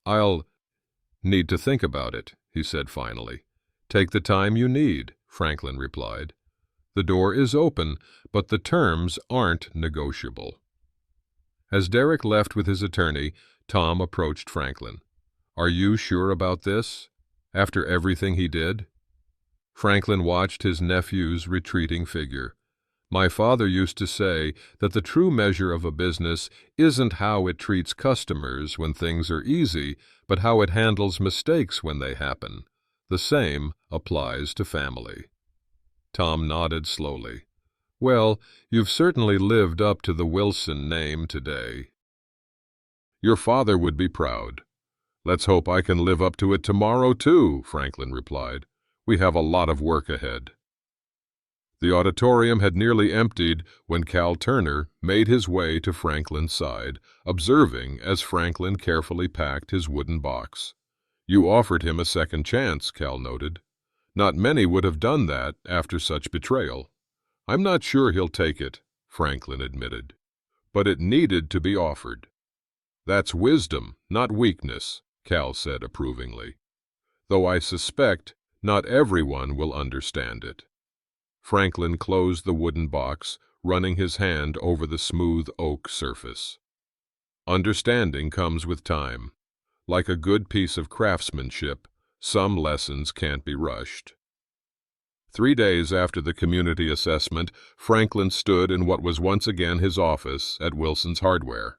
I'll need to think about it, he said finally. Take the time you need, Franklin replied. The door is open, but the terms aren't negotiable. As Derek left with his attorney, Tom approached Franklin. Are you sure about this? After everything he did? Franklin watched his nephew's retreating figure. My father used to say that the true measure of a business isn't how it treats customers when things are easy, but how it handles mistakes when they happen. The same applies to family. Tom nodded slowly. Well, you've certainly lived up to the Wilson name today. Your father would be proud. Let's hope I can live up to it tomorrow, too, Franklin replied. We have a lot of work ahead. The auditorium had nearly emptied when Cal Turner made his way to Franklin's side, observing as Franklin carefully packed his wooden box. You offered him a second chance, Cal noted. Not many would have done that after such betrayal. I'm not sure he'll take it, Franklin admitted. But it needed to be offered. That's wisdom, not weakness, Cal said approvingly. Though I suspect not everyone will understand it. Franklin closed the wooden box, running his hand over the smooth oak surface. Understanding comes with time. Like a good piece of craftsmanship, some lessons can't be rushed. 3 days after the community assessment, Franklin stood in what was once again his office at Wilson's Hardware.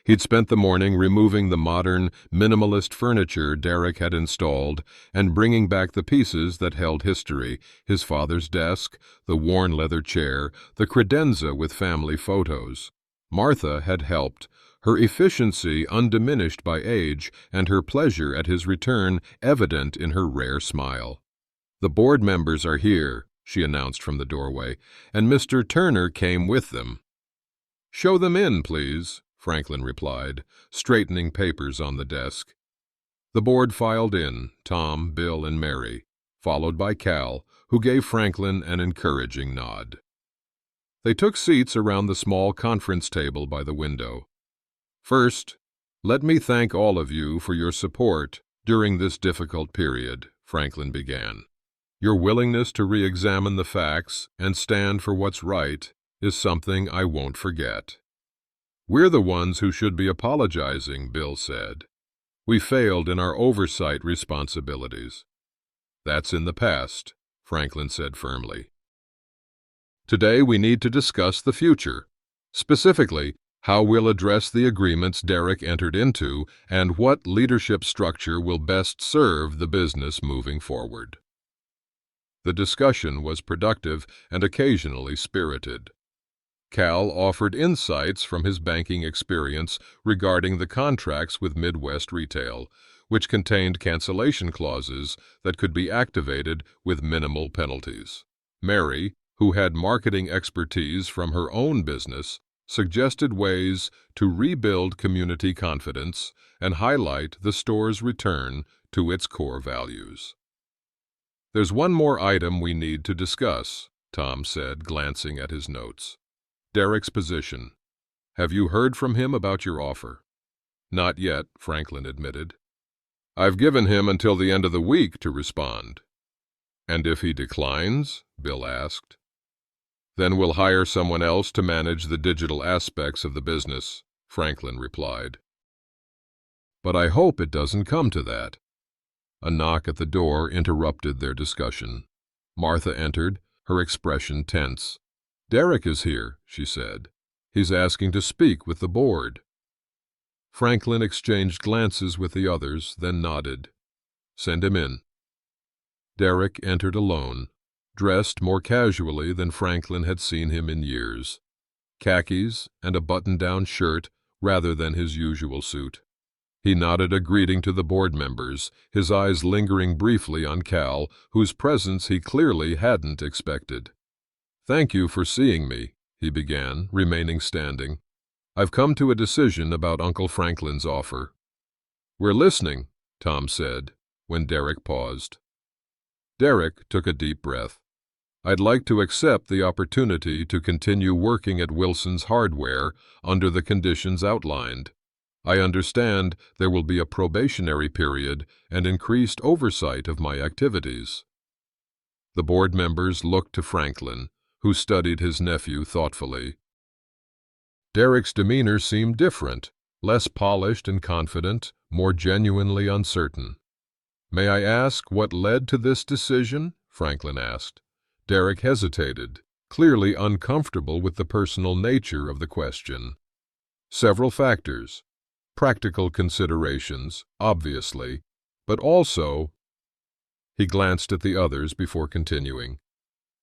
He'd spent the morning removing the modern, minimalist furniture Derek had installed and bringing back the pieces that held history, his father's desk, the worn leather chair, the credenza with family photos. Martha had helped, her efficiency undiminished by age and her pleasure at his return evident in her rare smile. The board members are here, she announced from the doorway, and Mr. Turner came with them. Show them in, please, Franklin replied, straightening papers on the desk. The board filed in, Tom, Bill, and Mary, followed by Cal, who gave Franklin an encouraging nod. They took seats around the small conference table by the window. First, let me thank all of you for your support during this difficult period, Franklin began. Your willingness to re-examine the facts and stand for what's right is something I won't forget. We're the ones who should be apologizing, Bill said. We failed in our oversight responsibilities. That's in the past, Franklin said firmly. Today we need to discuss the future, specifically how we'll address the agreements Derek entered into and what leadership structure will best serve the business moving forward. The discussion was productive and occasionally spirited. Cal offered insights from his banking experience regarding the contracts with Midwest Retail, which contained cancellation clauses that could be activated with minimal penalties. Mary, who had marketing expertise from her own business, suggested ways to rebuild community confidence and highlight the store's return to its core values. There's one more item we need to discuss, Tom said, glancing at his notes. Derek's position. Have you heard from him about your offer? Not yet, Franklin admitted. I've given him until the end of the week to respond. And if he declines? Bill asked. Then we'll hire someone else to manage the digital aspects of the business, Franklin replied. But I hope it doesn't come to that. A knock at the door interrupted their discussion. Martha entered, her expression tense. Derek is here, she said. He's asking to speak with the board. Franklin exchanged glances with the others, then nodded. Send him in. Derek entered alone, dressed more casually than Franklin had seen him in years. Khakis and a button-down shirt rather than his usual suit. He nodded a greeting to the board members, his eyes lingering briefly on Cal, whose presence he clearly hadn't expected. Thank you for seeing me, he began, remaining standing. I've come to a decision about Uncle Franklin's offer. We're listening, Tom said, when Derek paused. Derek took a deep breath. I'd like to accept the opportunity to continue working at Wilson's Hardware under the conditions outlined. I understand there will be a probationary period and increased oversight of my activities. The board members looked to Franklin, who studied his nephew thoughtfully. Derek's demeanor seemed different, less polished and confident, more genuinely uncertain. May I ask what led to this decision? Franklin asked. Derek hesitated, clearly uncomfortable with the personal nature of the question. Several factors. Practical considerations, obviously, but also— He glanced at the others before continuing.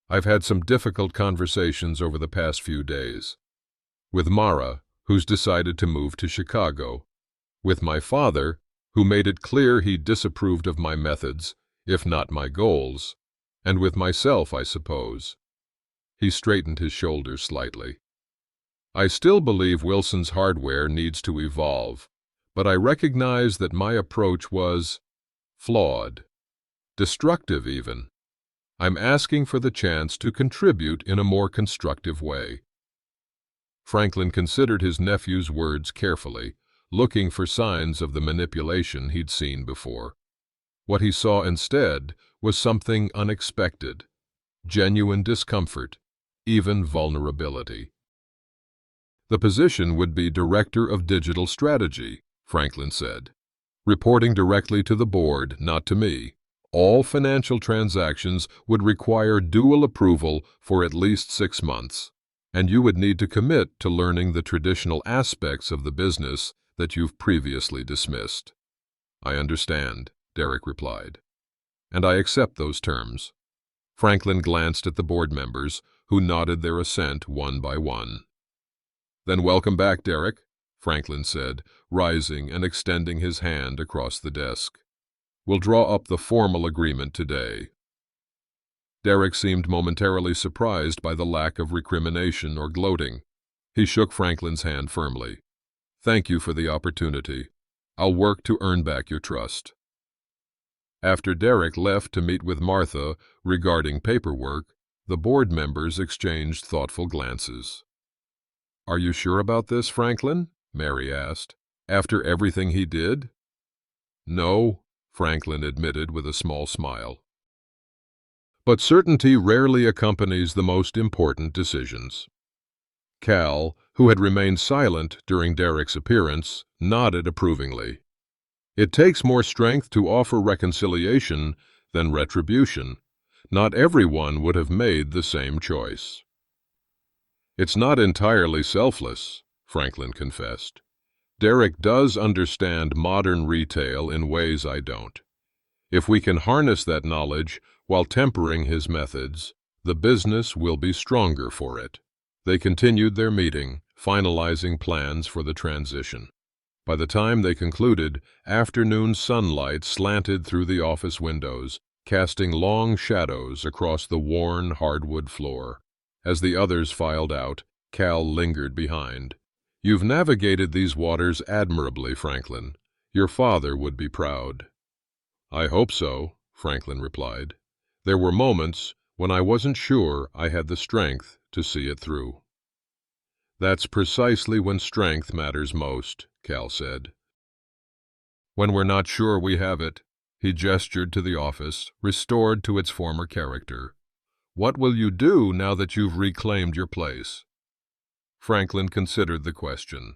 I've had some difficult conversations over the past few days. With Mara, who's decided to move to Chicago. With my father, who made it clear he disapproved of my methods, if not my goals. And with myself, I suppose. He straightened his shoulders slightly. I still believe Wilson's hardware needs to evolve, but I recognize that my approach was flawed, destructive even. I'm asking for the chance to contribute in a more constructive way. Franklin considered his nephew's words carefully, looking for signs of the manipulation he'd seen before. What he saw instead was something unexpected, genuine discomfort, even vulnerability. The position would be Director of Digital Strategy, Franklin said, reporting directly to the board, not to me. All financial transactions would require dual approval for at least 6 months, and you would need to commit to learning the traditional aspects of the business that you've previously dismissed. I understand, Derek replied, and I accept those terms. Franklin glanced at the board members, who nodded their assent one by one. Then welcome back, Derek, Franklin said, rising and extending his hand across the desk. We'll draw up the formal agreement today. Derek seemed momentarily surprised by the lack of recrimination or gloating. He shook Franklin's hand firmly. Thank you for the opportunity. I'll work to earn back your trust. After Derek left to meet with Martha regarding paperwork, the board members exchanged thoughtful glances. Are you sure about this, Franklin? Mary asked. After everything he did? No, Franklin admitted with a small smile. But certainty rarely accompanies the most important decisions. Cal, who had remained silent during Derek's appearance, nodded approvingly. It takes more strength to offer reconciliation than retribution. Not everyone would have made the same choice. It's not entirely selfless, Franklin confessed. Derek does understand modern retail in ways I don't. If we can harness that knowledge while tempering his methods, the business will be stronger for it. They continued their meeting, finalizing plans for the transition. By the time they concluded, afternoon sunlight slanted through the office windows, casting long shadows across the worn hardwood floor. As the others filed out, Cal lingered behind. You've navigated these waters admirably, Franklin. Your father would be proud. I hope so, Franklin replied. There were moments when I wasn't sure I had the strength to see it through. That's precisely when strength matters most, Cal said. When we're not sure we have it, he gestured to the office, restored to its former character. What will you do now that you've reclaimed your place? Franklin considered the question.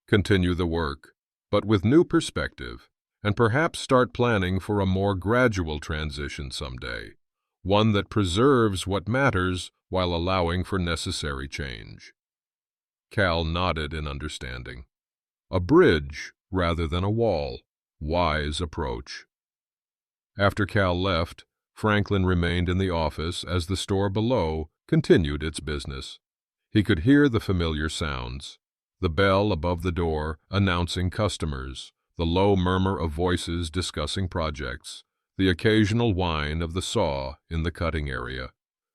Continue the work, but with new perspective, and perhaps start planning for a more gradual transition someday, one that preserves what matters while allowing for necessary change. Cal nodded in understanding. A bridge rather than a wall. Wise approach. After Cal left, Franklin remained in the office as the store below continued its business. He could hear the familiar sounds, the bell above the door announcing customers, the low murmur of voices discussing projects, the occasional whine of the saw in the cutting area,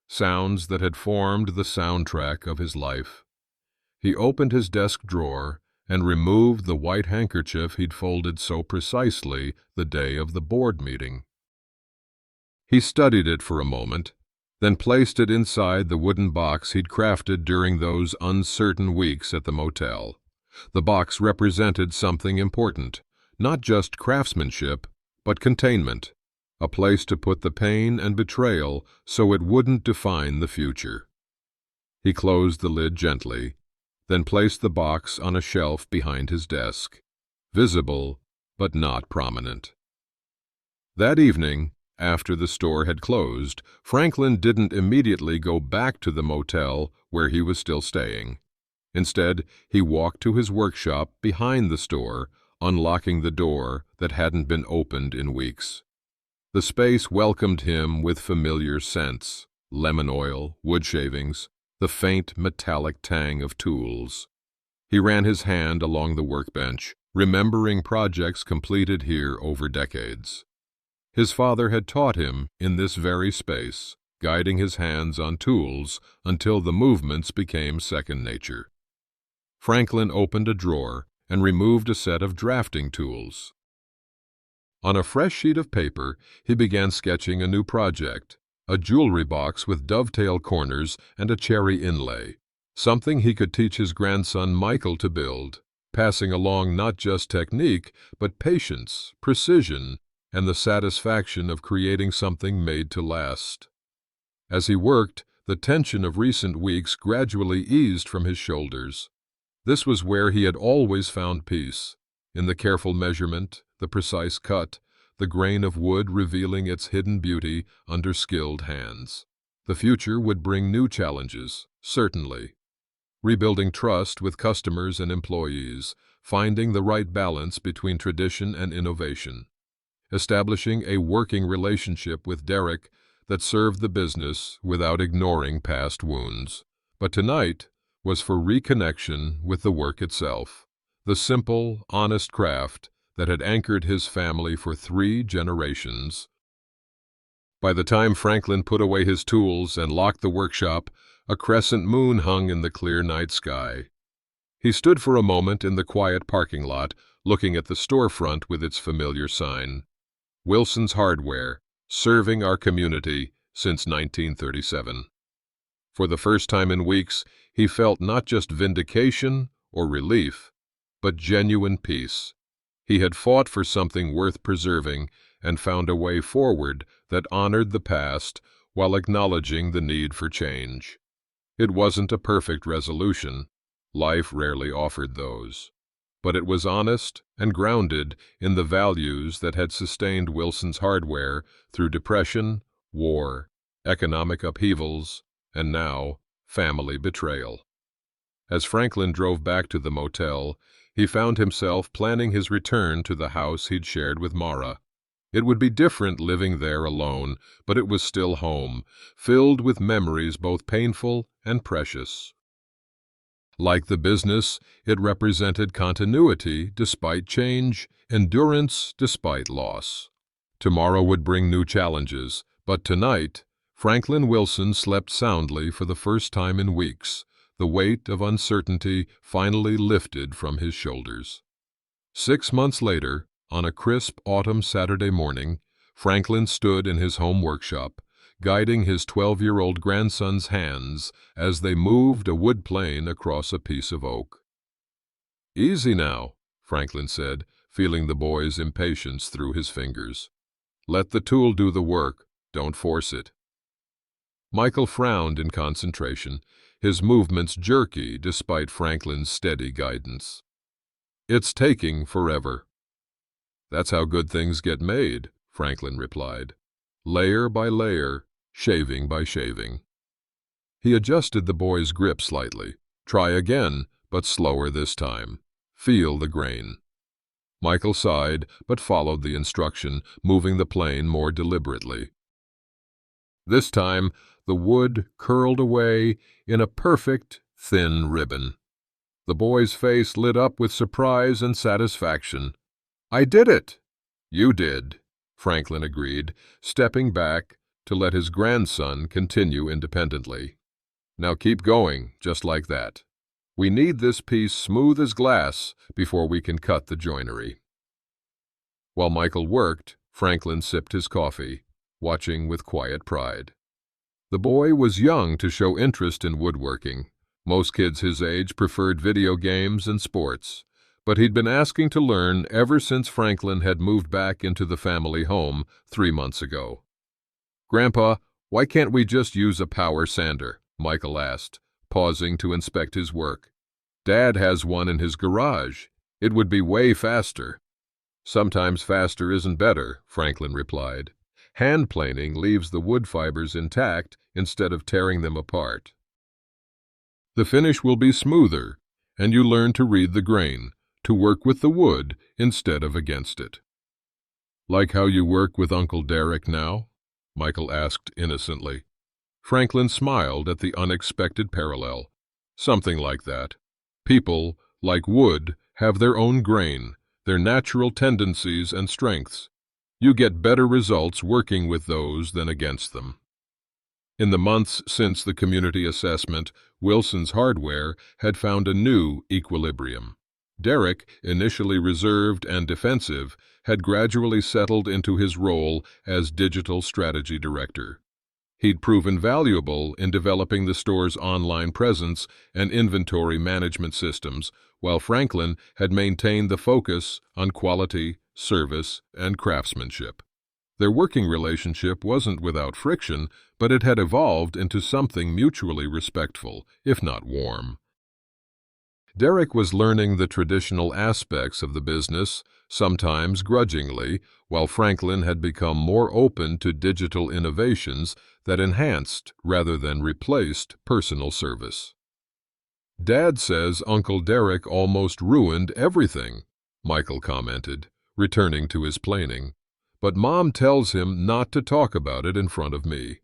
sounds that had formed the soundtrack of his life. He opened his desk drawer and removed the white handkerchief he'd folded so precisely the day of the board meeting. He studied it for a moment, then placed it inside the wooden box he'd crafted during those uncertain weeks at the motel. The box represented something important, not just craftsmanship, but containment, a place to put the pain and betrayal so it wouldn't define the future. He closed the lid gently, then placed the box on a shelf behind his desk, visible but not prominent. That evening, After the store had closed, Franklin didn't immediately go back to the motel where he was still staying. Instead, he walked to his workshop behind the store, unlocking the door that hadn't been opened in weeks. The space welcomed him with familiar scents: lemon oil, wood shavings, the faint metallic tang of tools. He ran his hand along the workbench, remembering projects completed here over decades. His father had taught him in this very space, guiding his hands on tools until the movements became second nature. Franklin opened a drawer and removed a set of drafting tools. On a fresh sheet of paper, he began sketching a new project, a jewelry box with dovetail corners and a cherry inlay, something he could teach his grandson Michael to build, passing along not just technique, but patience, precision, and the satisfaction of creating something made to last. As he worked, the tension of recent weeks gradually eased from his shoulders. This was where he had always found peace, in the careful measurement, the precise cut, the grain of wood revealing its hidden beauty under skilled hands. The future would bring new challenges, certainly. Rebuilding trust with customers and employees, finding the right balance between tradition and innovation. Establishing a working relationship with Derek that served the business without ignoring past wounds. But tonight was for reconnection with the work itself, the simple, honest craft that had anchored his family for 3 generations. By the time Franklin put away his tools and locked the workshop, a crescent moon hung in the clear night sky. He stood for a moment in the quiet parking lot, looking at the storefront with its familiar sign. Wilson's Hardware, serving our community since 1937. For the first time in weeks, he felt not just vindication or relief, but genuine peace. He had fought for something worth preserving and found a way forward that honored the past while acknowledging the need for change. It wasn't a perfect resolution. Life rarely offered those. But it was honest and grounded in the values that had sustained Wilson's Hardware through depression, war, economic upheavals, and now family betrayal. As Franklin drove back to the motel, he found himself planning his return to the house he'd shared with Mara. It would be different living there alone, but it was still home, filled with memories both painful and precious. Like the business, it represented continuity despite change, endurance despite loss. Tomorrow would bring new challenges, but tonight, Franklin Wilson slept soundly for the first time in weeks, the weight of uncertainty finally lifted from his shoulders. 6 months later, on a crisp autumn Saturday morning, Franklin stood in his home workshop, guiding his 12-year-old grandson's hands as they moved a wood plane across a piece of oak. "Easy now," Franklin said, feeling the boy's impatience through his fingers. "Let the tool do the work, don't force it." Michael frowned in concentration, his movements jerky despite Franklin's steady guidance. "It's taking forever." "That's how good things get made," Franklin replied. "Layer by layer, shaving by shaving." He adjusted the boy's grip slightly. "Try again, but slower this time. Feel the grain." Michael sighed, but followed the instruction, moving the plane more deliberately. This time, the wood curled away in a perfect, thin ribbon. The boy's face lit up with surprise and satisfaction. "I did it!" "You did," Franklin agreed, stepping back to let his grandson continue independently. "Now keep going, just like that. We need this piece smooth as glass before we can cut the joinery." While Michael worked, Franklin sipped his coffee, watching with quiet pride. The boy was young to show interest in woodworking. Most kids his age preferred video games and sports, but he'd been asking to learn ever since Franklin had moved back into the family home 3 months ago. "Grandpa, why can't we just use a power sander?" Michael asked, pausing to inspect his work. "Dad has one in his garage. It would be way faster." "Sometimes faster isn't better," Franklin replied. Hand planing leaves the wood fibers intact instead of tearing them apart. The finish will be smoother, and you learn to read the grain, to work with the wood instead of against it. Like how you work with Uncle Derek now? Michael asked innocently. Franklin smiled at the unexpected parallel. Something like that. People, like wood, have their own grain, their natural tendencies and strengths. You get better results working with those than against them. In the months since the community assessment, Wilson's Hardware had found a new equilibrium. Derek, initially reserved and defensive, had gradually settled into his role as digital strategy director. He'd proven valuable in developing the store's online presence and inventory management systems, while Franklin had maintained the focus on quality, service, and craftsmanship. Their working relationship wasn't without friction, but it had evolved into something mutually respectful, if not warm. Derek was learning the traditional aspects of the business, sometimes grudgingly, while Franklin had become more open to digital innovations that enhanced rather than replaced personal service. "Dad says Uncle Derek almost ruined everything," Michael commented, returning to his planing. "But Mom tells him not to talk about it in front of me."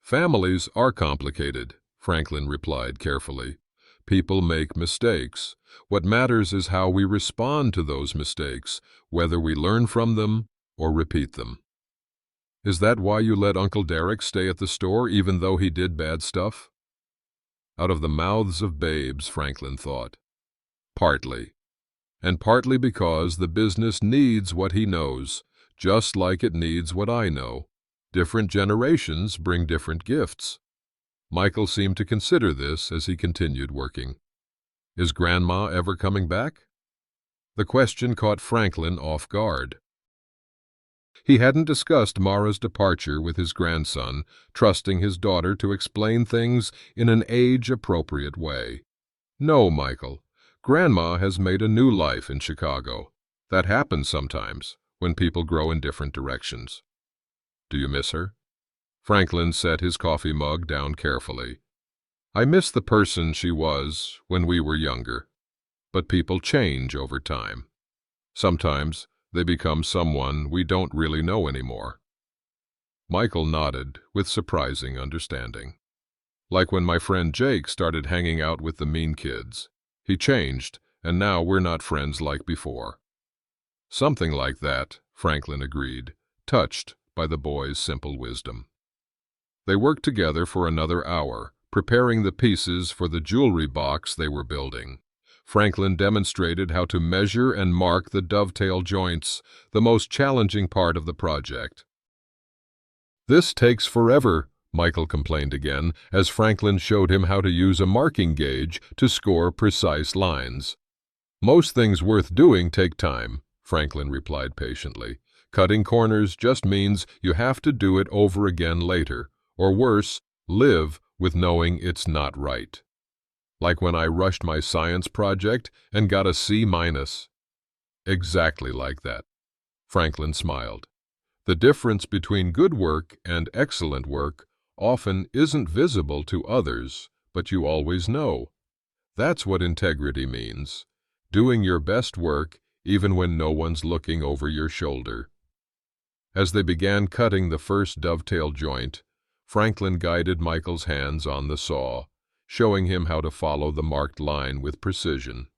"Families are complicated," Franklin replied carefully. "People make mistakes. What matters is how we respond to those mistakes, whether we learn from them or repeat them." "Is that why you let Uncle Derek stay at the store even though he did bad stuff?" Out of the mouths of babes, Franklin thought. Partly. And partly because the business needs what he knows, just like it needs what I know. Different generations bring different gifts. Michael seemed to consider this as he continued working. "Is Grandma ever coming back?" The question caught Franklin off guard. He hadn't discussed Mara's departure with his grandson, trusting his daughter to explain things in an age-appropriate way. "No, Michael. Grandma has made a new life in Chicago. That happens sometimes, when people grow in different directions." "Do you miss her?" Franklin set his coffee mug down carefully. "I miss the person she was when we were younger. But people change over time. Sometimes they become someone we don't really know anymore." Michael nodded with surprising understanding. "Like when my friend Jake started hanging out with the mean kids. He changed, and now we're not friends like before." "Something like that," Franklin agreed, touched by the boy's simple wisdom. They worked together for another hour, preparing the pieces for the jewelry box they were building. Franklin demonstrated how to measure and mark the dovetail joints, the most challenging part of the project. "This takes forever," Michael complained again, as Franklin showed him how to use a marking gauge to score precise lines. "Most things worth doing take time," Franklin replied patiently. "Cutting corners just means you have to do it over again later, or worse, live with knowing it's not right. Like when I rushed my science project and got a C-." "Exactly like that," Franklin smiled. "The difference between good work and excellent work often isn't visible to others, but you always know. That's what integrity means, doing your best work even when no one's looking over your shoulder." As they began cutting the first dovetail joint, Franklin guided Michael's hands on the saw, showing him how to follow the marked line with precision.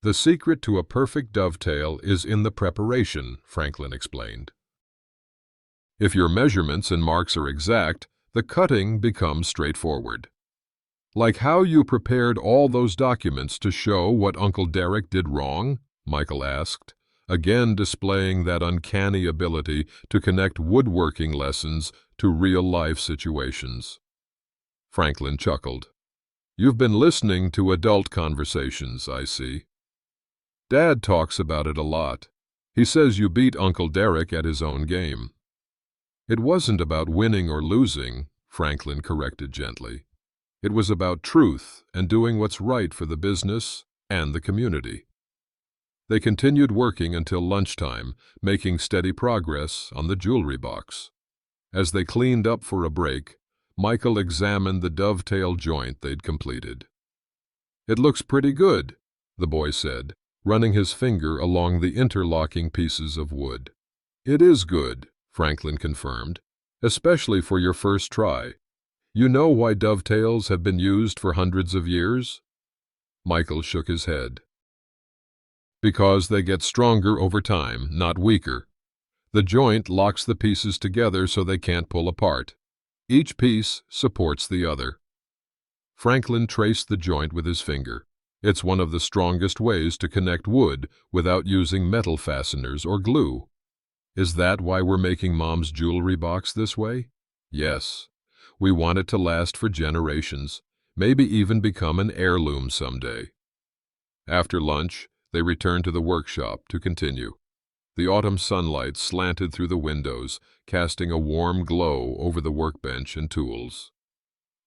"The secret to a perfect dovetail is in the preparation," Franklin explained. "If your measurements and marks are exact, the cutting becomes straightforward." "Like how you prepared all those documents to show what Uncle Derek did wrong?" Michael asked, again displaying that uncanny ability to connect woodworking lessons to real-life situations. Franklin chuckled. "You've been listening to adult conversations, I see." "Dad talks about it a lot. He says you beat Uncle Derek at his own game." "It wasn't about winning or losing," Franklin corrected gently. "It was about truth and doing what's right for the business and the community." They continued working until lunchtime, making steady progress on the jewelry box. As they cleaned up for a break, Michael examined the dovetail joint they'd completed. "It looks pretty good," the boy said, running his finger along the interlocking pieces of wood. "It is good," Franklin confirmed, "especially for your first try. You know why dovetails have been used for hundreds of years?" Michael shook his head. "Because they get stronger over time, not weaker. The joint locks the pieces together so they can't pull apart. Each piece supports the other." Franklin traced the joint with his finger. "It's one of the strongest ways to connect wood without using metal fasteners or glue." "Is that why we're making Mom's jewelry box this way?" "Yes. We want it to last for generations, maybe even become an heirloom someday." After lunch, they returned to the workshop to continue. The autumn sunlight slanted through the windows, casting a warm glow over the workbench and tools.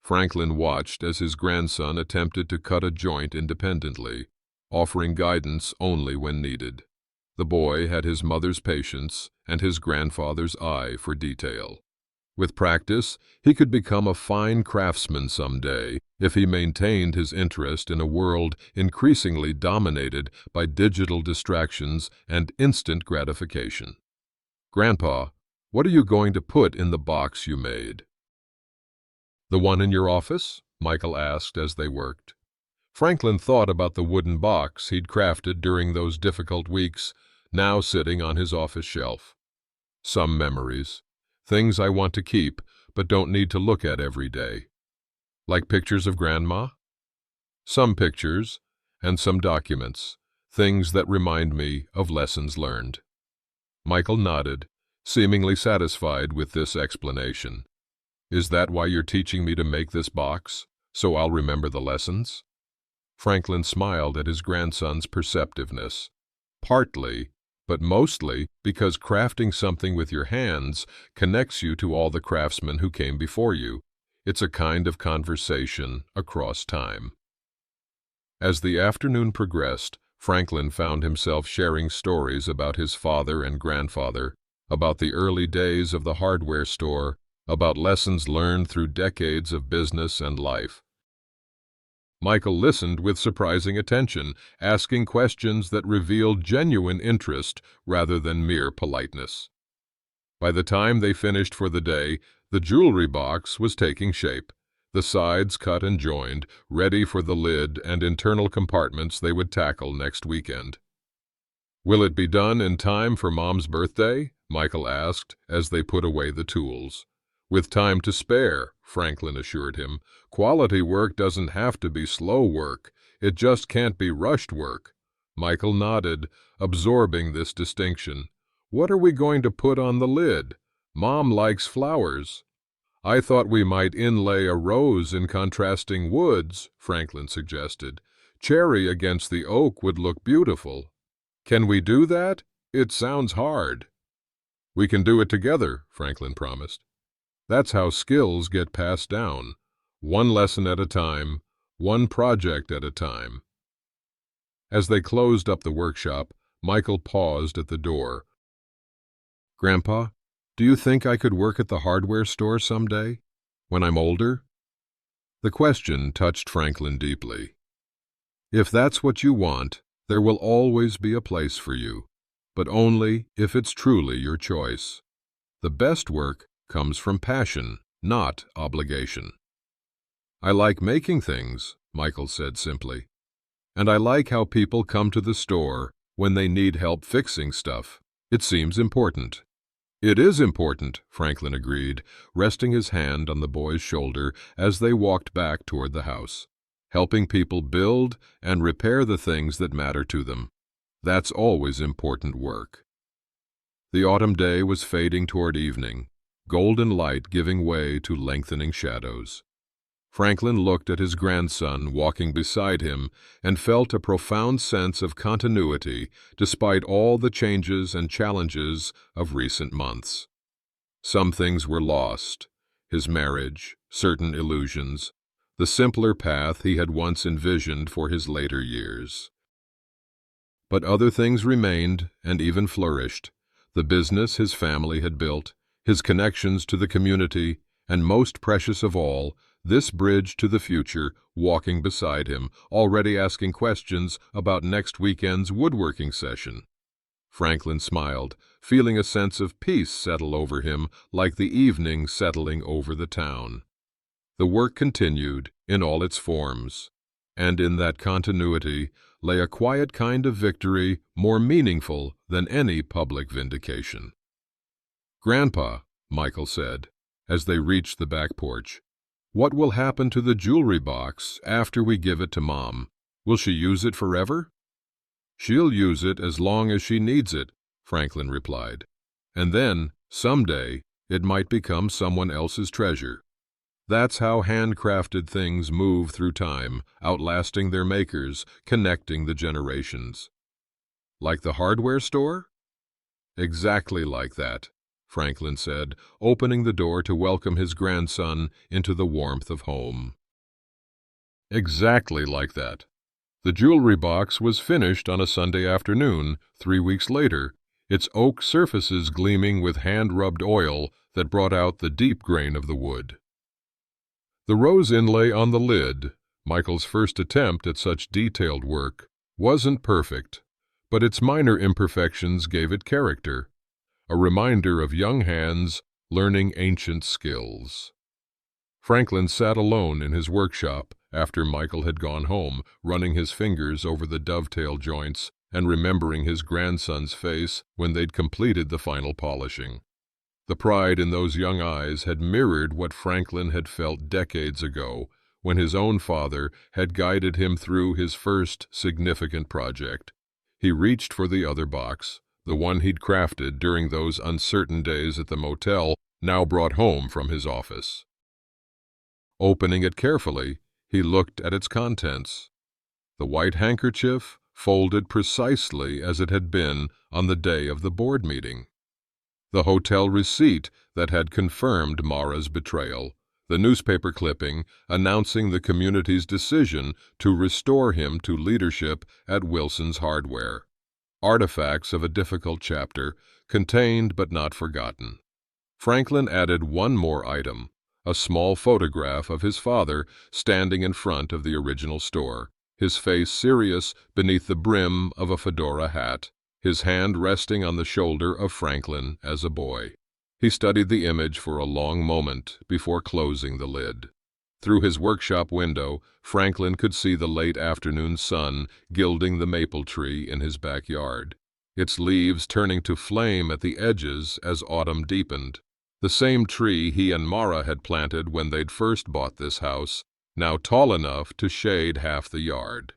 Franklin watched as his grandson attempted to cut a joint independently, offering guidance only when needed. The boy had his mother's patience and his grandfather's eye for detail. With practice, he could become a fine craftsman someday if he maintained his interest in a world increasingly dominated by digital distractions and instant gratification. "Grandpa, what are you going to put in the box you made?" "The one in your office?" Michael asked as they worked. Franklin thought about the wooden box he'd crafted during those difficult weeks, now sitting on his office shelf. "Some memories. Things I want to keep, but don't need to look at every day." "Like pictures of Grandma?" "Some pictures, and some documents, things that remind me of lessons learned." Michael nodded, seemingly satisfied with this explanation. "Is that why you're teaching me to make this box, so I'll remember the lessons?" Franklin smiled at his grandson's perceptiveness. "Partly, but mostly because crafting something with your hands connects you to all the craftsmen who came before you. It's a kind of conversation across time." As the afternoon progressed, Franklin found himself sharing stories about his father and grandfather, about the early days of the hardware store, about lessons learned through decades of business and life. Michael listened with surprising attention, asking questions that revealed genuine interest rather than mere politeness. By the time they finished for the day, the jewelry box was taking shape, the sides cut and joined, ready for the lid and internal compartments they would tackle next weekend. "Will it be done in time for Mom's birthday?" Michael asked as they put away the tools. "With time to spare," Franklin assured him. "Quality work doesn't have to be slow work. It just can't be rushed work." Michael nodded, absorbing this distinction. "What are we going to put on the lid? Mom likes flowers." "I thought we might inlay a rose in contrasting woods," Franklin suggested. "Cherry against the oak would look beautiful." "Can we do that? It sounds hard." "We can do it together," Franklin promised. "That's how skills get passed down, one lesson at a time, one project at a time." As they closed up the workshop, Michael paused at the door. "Grandpa, do you think I could work at the hardware store someday, when I'm older?" The question touched Franklin deeply. "If that's what you want, there will always be a place for you, but only if it's truly your choice. The best work comes from passion, not obligation." "I like making things," Michael said simply. "And I like how people come to the store when they need help fixing stuff. It seems important." "It is important," Franklin agreed, resting his hand on the boy's shoulder as they walked back toward the house. "Helping people build and repair the things that matter to them. That's always important work." The autumn day was fading toward evening, golden light giving way to lengthening shadows. Franklin looked at his grandson walking beside him and felt a profound sense of continuity despite all the changes and challenges of recent months. Some things were lost: his marriage, certain illusions, the simpler path he had once envisioned for his later years. But other things remained and even flourished. The business his family had built, his connections to the community, and most precious of all, this bridge to the future walking beside him, already asking questions about next weekend's woodworking session. Franklin smiled, feeling a sense of peace settle over him like the evening settling over the town. The work continued in all its forms, and in that continuity lay a quiet kind of victory more meaningful than any public vindication. "Grandpa," Michael said, as they reached the back porch, "what will happen to the jewelry box after we give it to Mom? Will she use it forever?" "She'll use it as long as she needs it," Franklin replied. "And then, someday, it might become someone else's treasure." That's how handcrafted things move through time, outlasting their makers, connecting the generations. "Like the hardware store?" "Exactly like that," Franklin said, opening the door to welcome his grandson into the warmth of home. Exactly like that. The jewelry box was finished on a Sunday afternoon, 3 weeks later, its oak surfaces gleaming with hand-rubbed oil that brought out the deep grain of the wood. The rose inlay on the lid, Michael's first attempt at such detailed work, wasn't perfect, but its minor imperfections gave it character, a reminder of young hands learning ancient skills. Franklin sat alone in his workshop after Michael had gone home, running his fingers over the dovetail joints and remembering his grandson's face when they'd completed the final polishing. The pride in those young eyes had mirrored what Franklin had felt decades ago when his own father had guided him through his first significant project. He reached for the other box, the one he'd crafted during those uncertain days at the motel, now brought home from his office. Opening it carefully, he looked at its contents. The white handkerchief folded precisely as it had been on the day of the board meeting. The hotel receipt that had confirmed Mara's betrayal, the newspaper clipping announcing the community's decision to restore him to leadership at Wilson's Hardware. Artifacts of a difficult chapter, contained but not forgotten. Franklin added one more item, a small photograph of his father standing in front of the original store, his face serious beneath the brim of a fedora hat, his hand resting on the shoulder of Franklin as a boy. He studied the image for a long moment before closing the lid. Through his workshop window, Franklin could see the late afternoon sun gilding the maple tree in his backyard, its leaves turning to flame at the edges as autumn deepened. The same tree he and Mara had planted when they'd first bought this house, now tall enough to shade half the yard.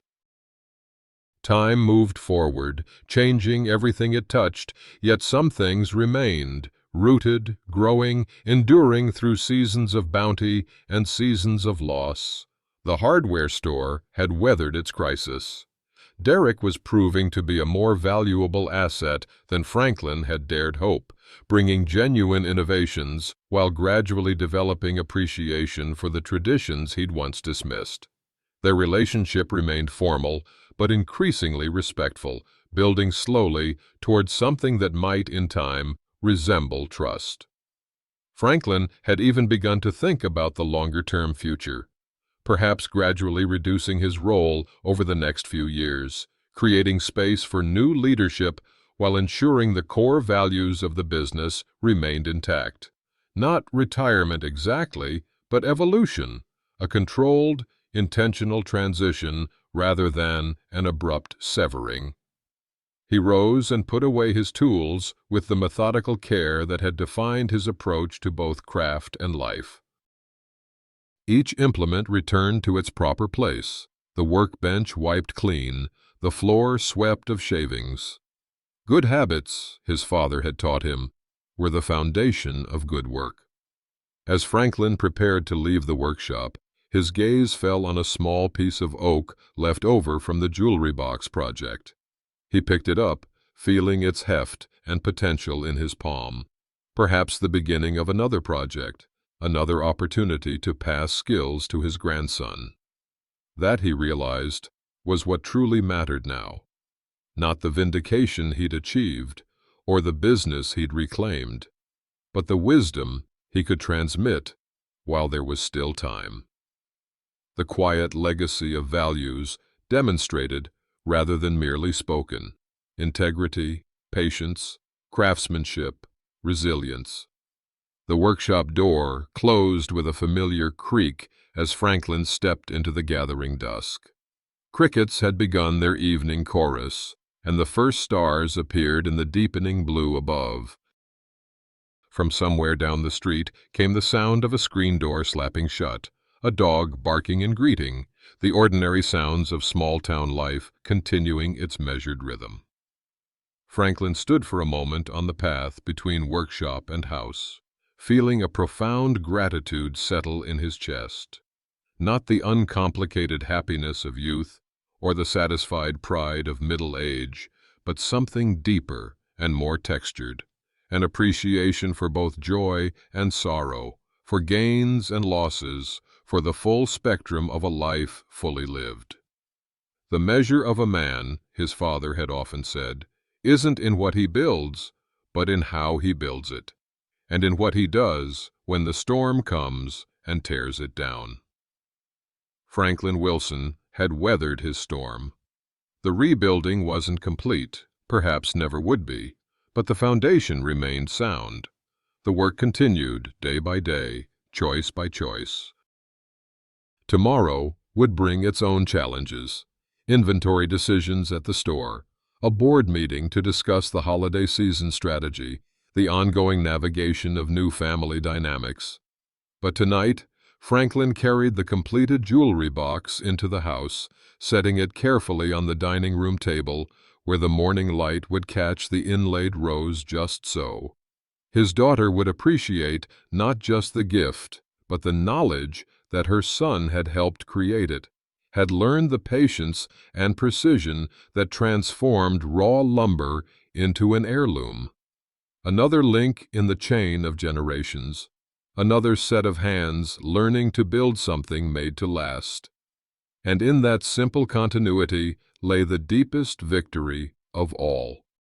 Time moved forward, changing everything it touched, yet some things remained, rooted, growing, enduring through seasons of bounty and seasons of loss. The hardware store had weathered its crisis. Derek was proving to be a more valuable asset than Franklin had dared hope, bringing genuine innovations while gradually developing appreciation for the traditions he'd once dismissed. Their relationship remained formal, but increasingly respectful, building slowly towards something that might, in time, resemble trust. Franklin had even begun to think about the longer-term future, perhaps gradually reducing his role over the next few years, creating space for new leadership while ensuring the core values of the business remained intact. Not retirement exactly, but evolution, a controlled, intentional transition rather than an abrupt severing. He rose and put away his tools with the methodical care that had defined his approach to both craft and life. Each implement returned to its proper place, the workbench wiped clean, the floor swept of shavings. Good habits, his father had taught him, were the foundation of good work. As Franklin prepared to leave the workshop, his gaze fell on a small piece of oak left over from the jewelry box project. He picked it up, feeling its heft and potential in his palm, perhaps the beginning of another project, another opportunity to pass skills to his grandson. That, he realized, was what truly mattered now. not the vindication he'd achieved, or the business he'd reclaimed, but the wisdom he could transmit while there was still time. The quiet legacy of values demonstrated rather than merely spoken: integrity, patience, craftsmanship, resilience. The workshop door closed with a familiar creak as Franklin stepped into the gathering dusk. Crickets had begun their evening chorus, and the first stars appeared in the deepening blue above. From somewhere down the street came the sound of a screen door slapping shut, a dog barking in greeting, the ordinary sounds of small-town life continuing its measured rhythm. Franklin stood for a moment on the path between workshop and house, feeling a profound gratitude settle in his chest. Not the uncomplicated happiness of youth or the satisfied pride of middle age, but something deeper and more textured, an appreciation for both joy and sorrow, for gains and losses, for the full spectrum of a life fully lived. The measure of a man, his father had often said, isn't in what he builds, but in how he builds it, and in what he does when the storm comes and tears it down. Franklin Wilson had weathered his storm. The rebuilding wasn't complete, perhaps never would be, but the foundation remained sound. The work continued day by day, choice by choice. Tomorrow would bring its own challenges: inventory decisions at the store, a board meeting to discuss the holiday season strategy, the ongoing navigation of new family dynamics. But tonight, Franklin carried the completed jewelry box into the house, setting it carefully on the dining room table where the morning light would catch the inlaid rose just so. His daughter would appreciate not just the gift, but the knowledge that her son had helped create it, had learned the patience and precision that transformed raw lumber into an heirloom. Another link in the chain of generations, another set of hands learning to build something made to last. And in that simple continuity lay the deepest victory of all.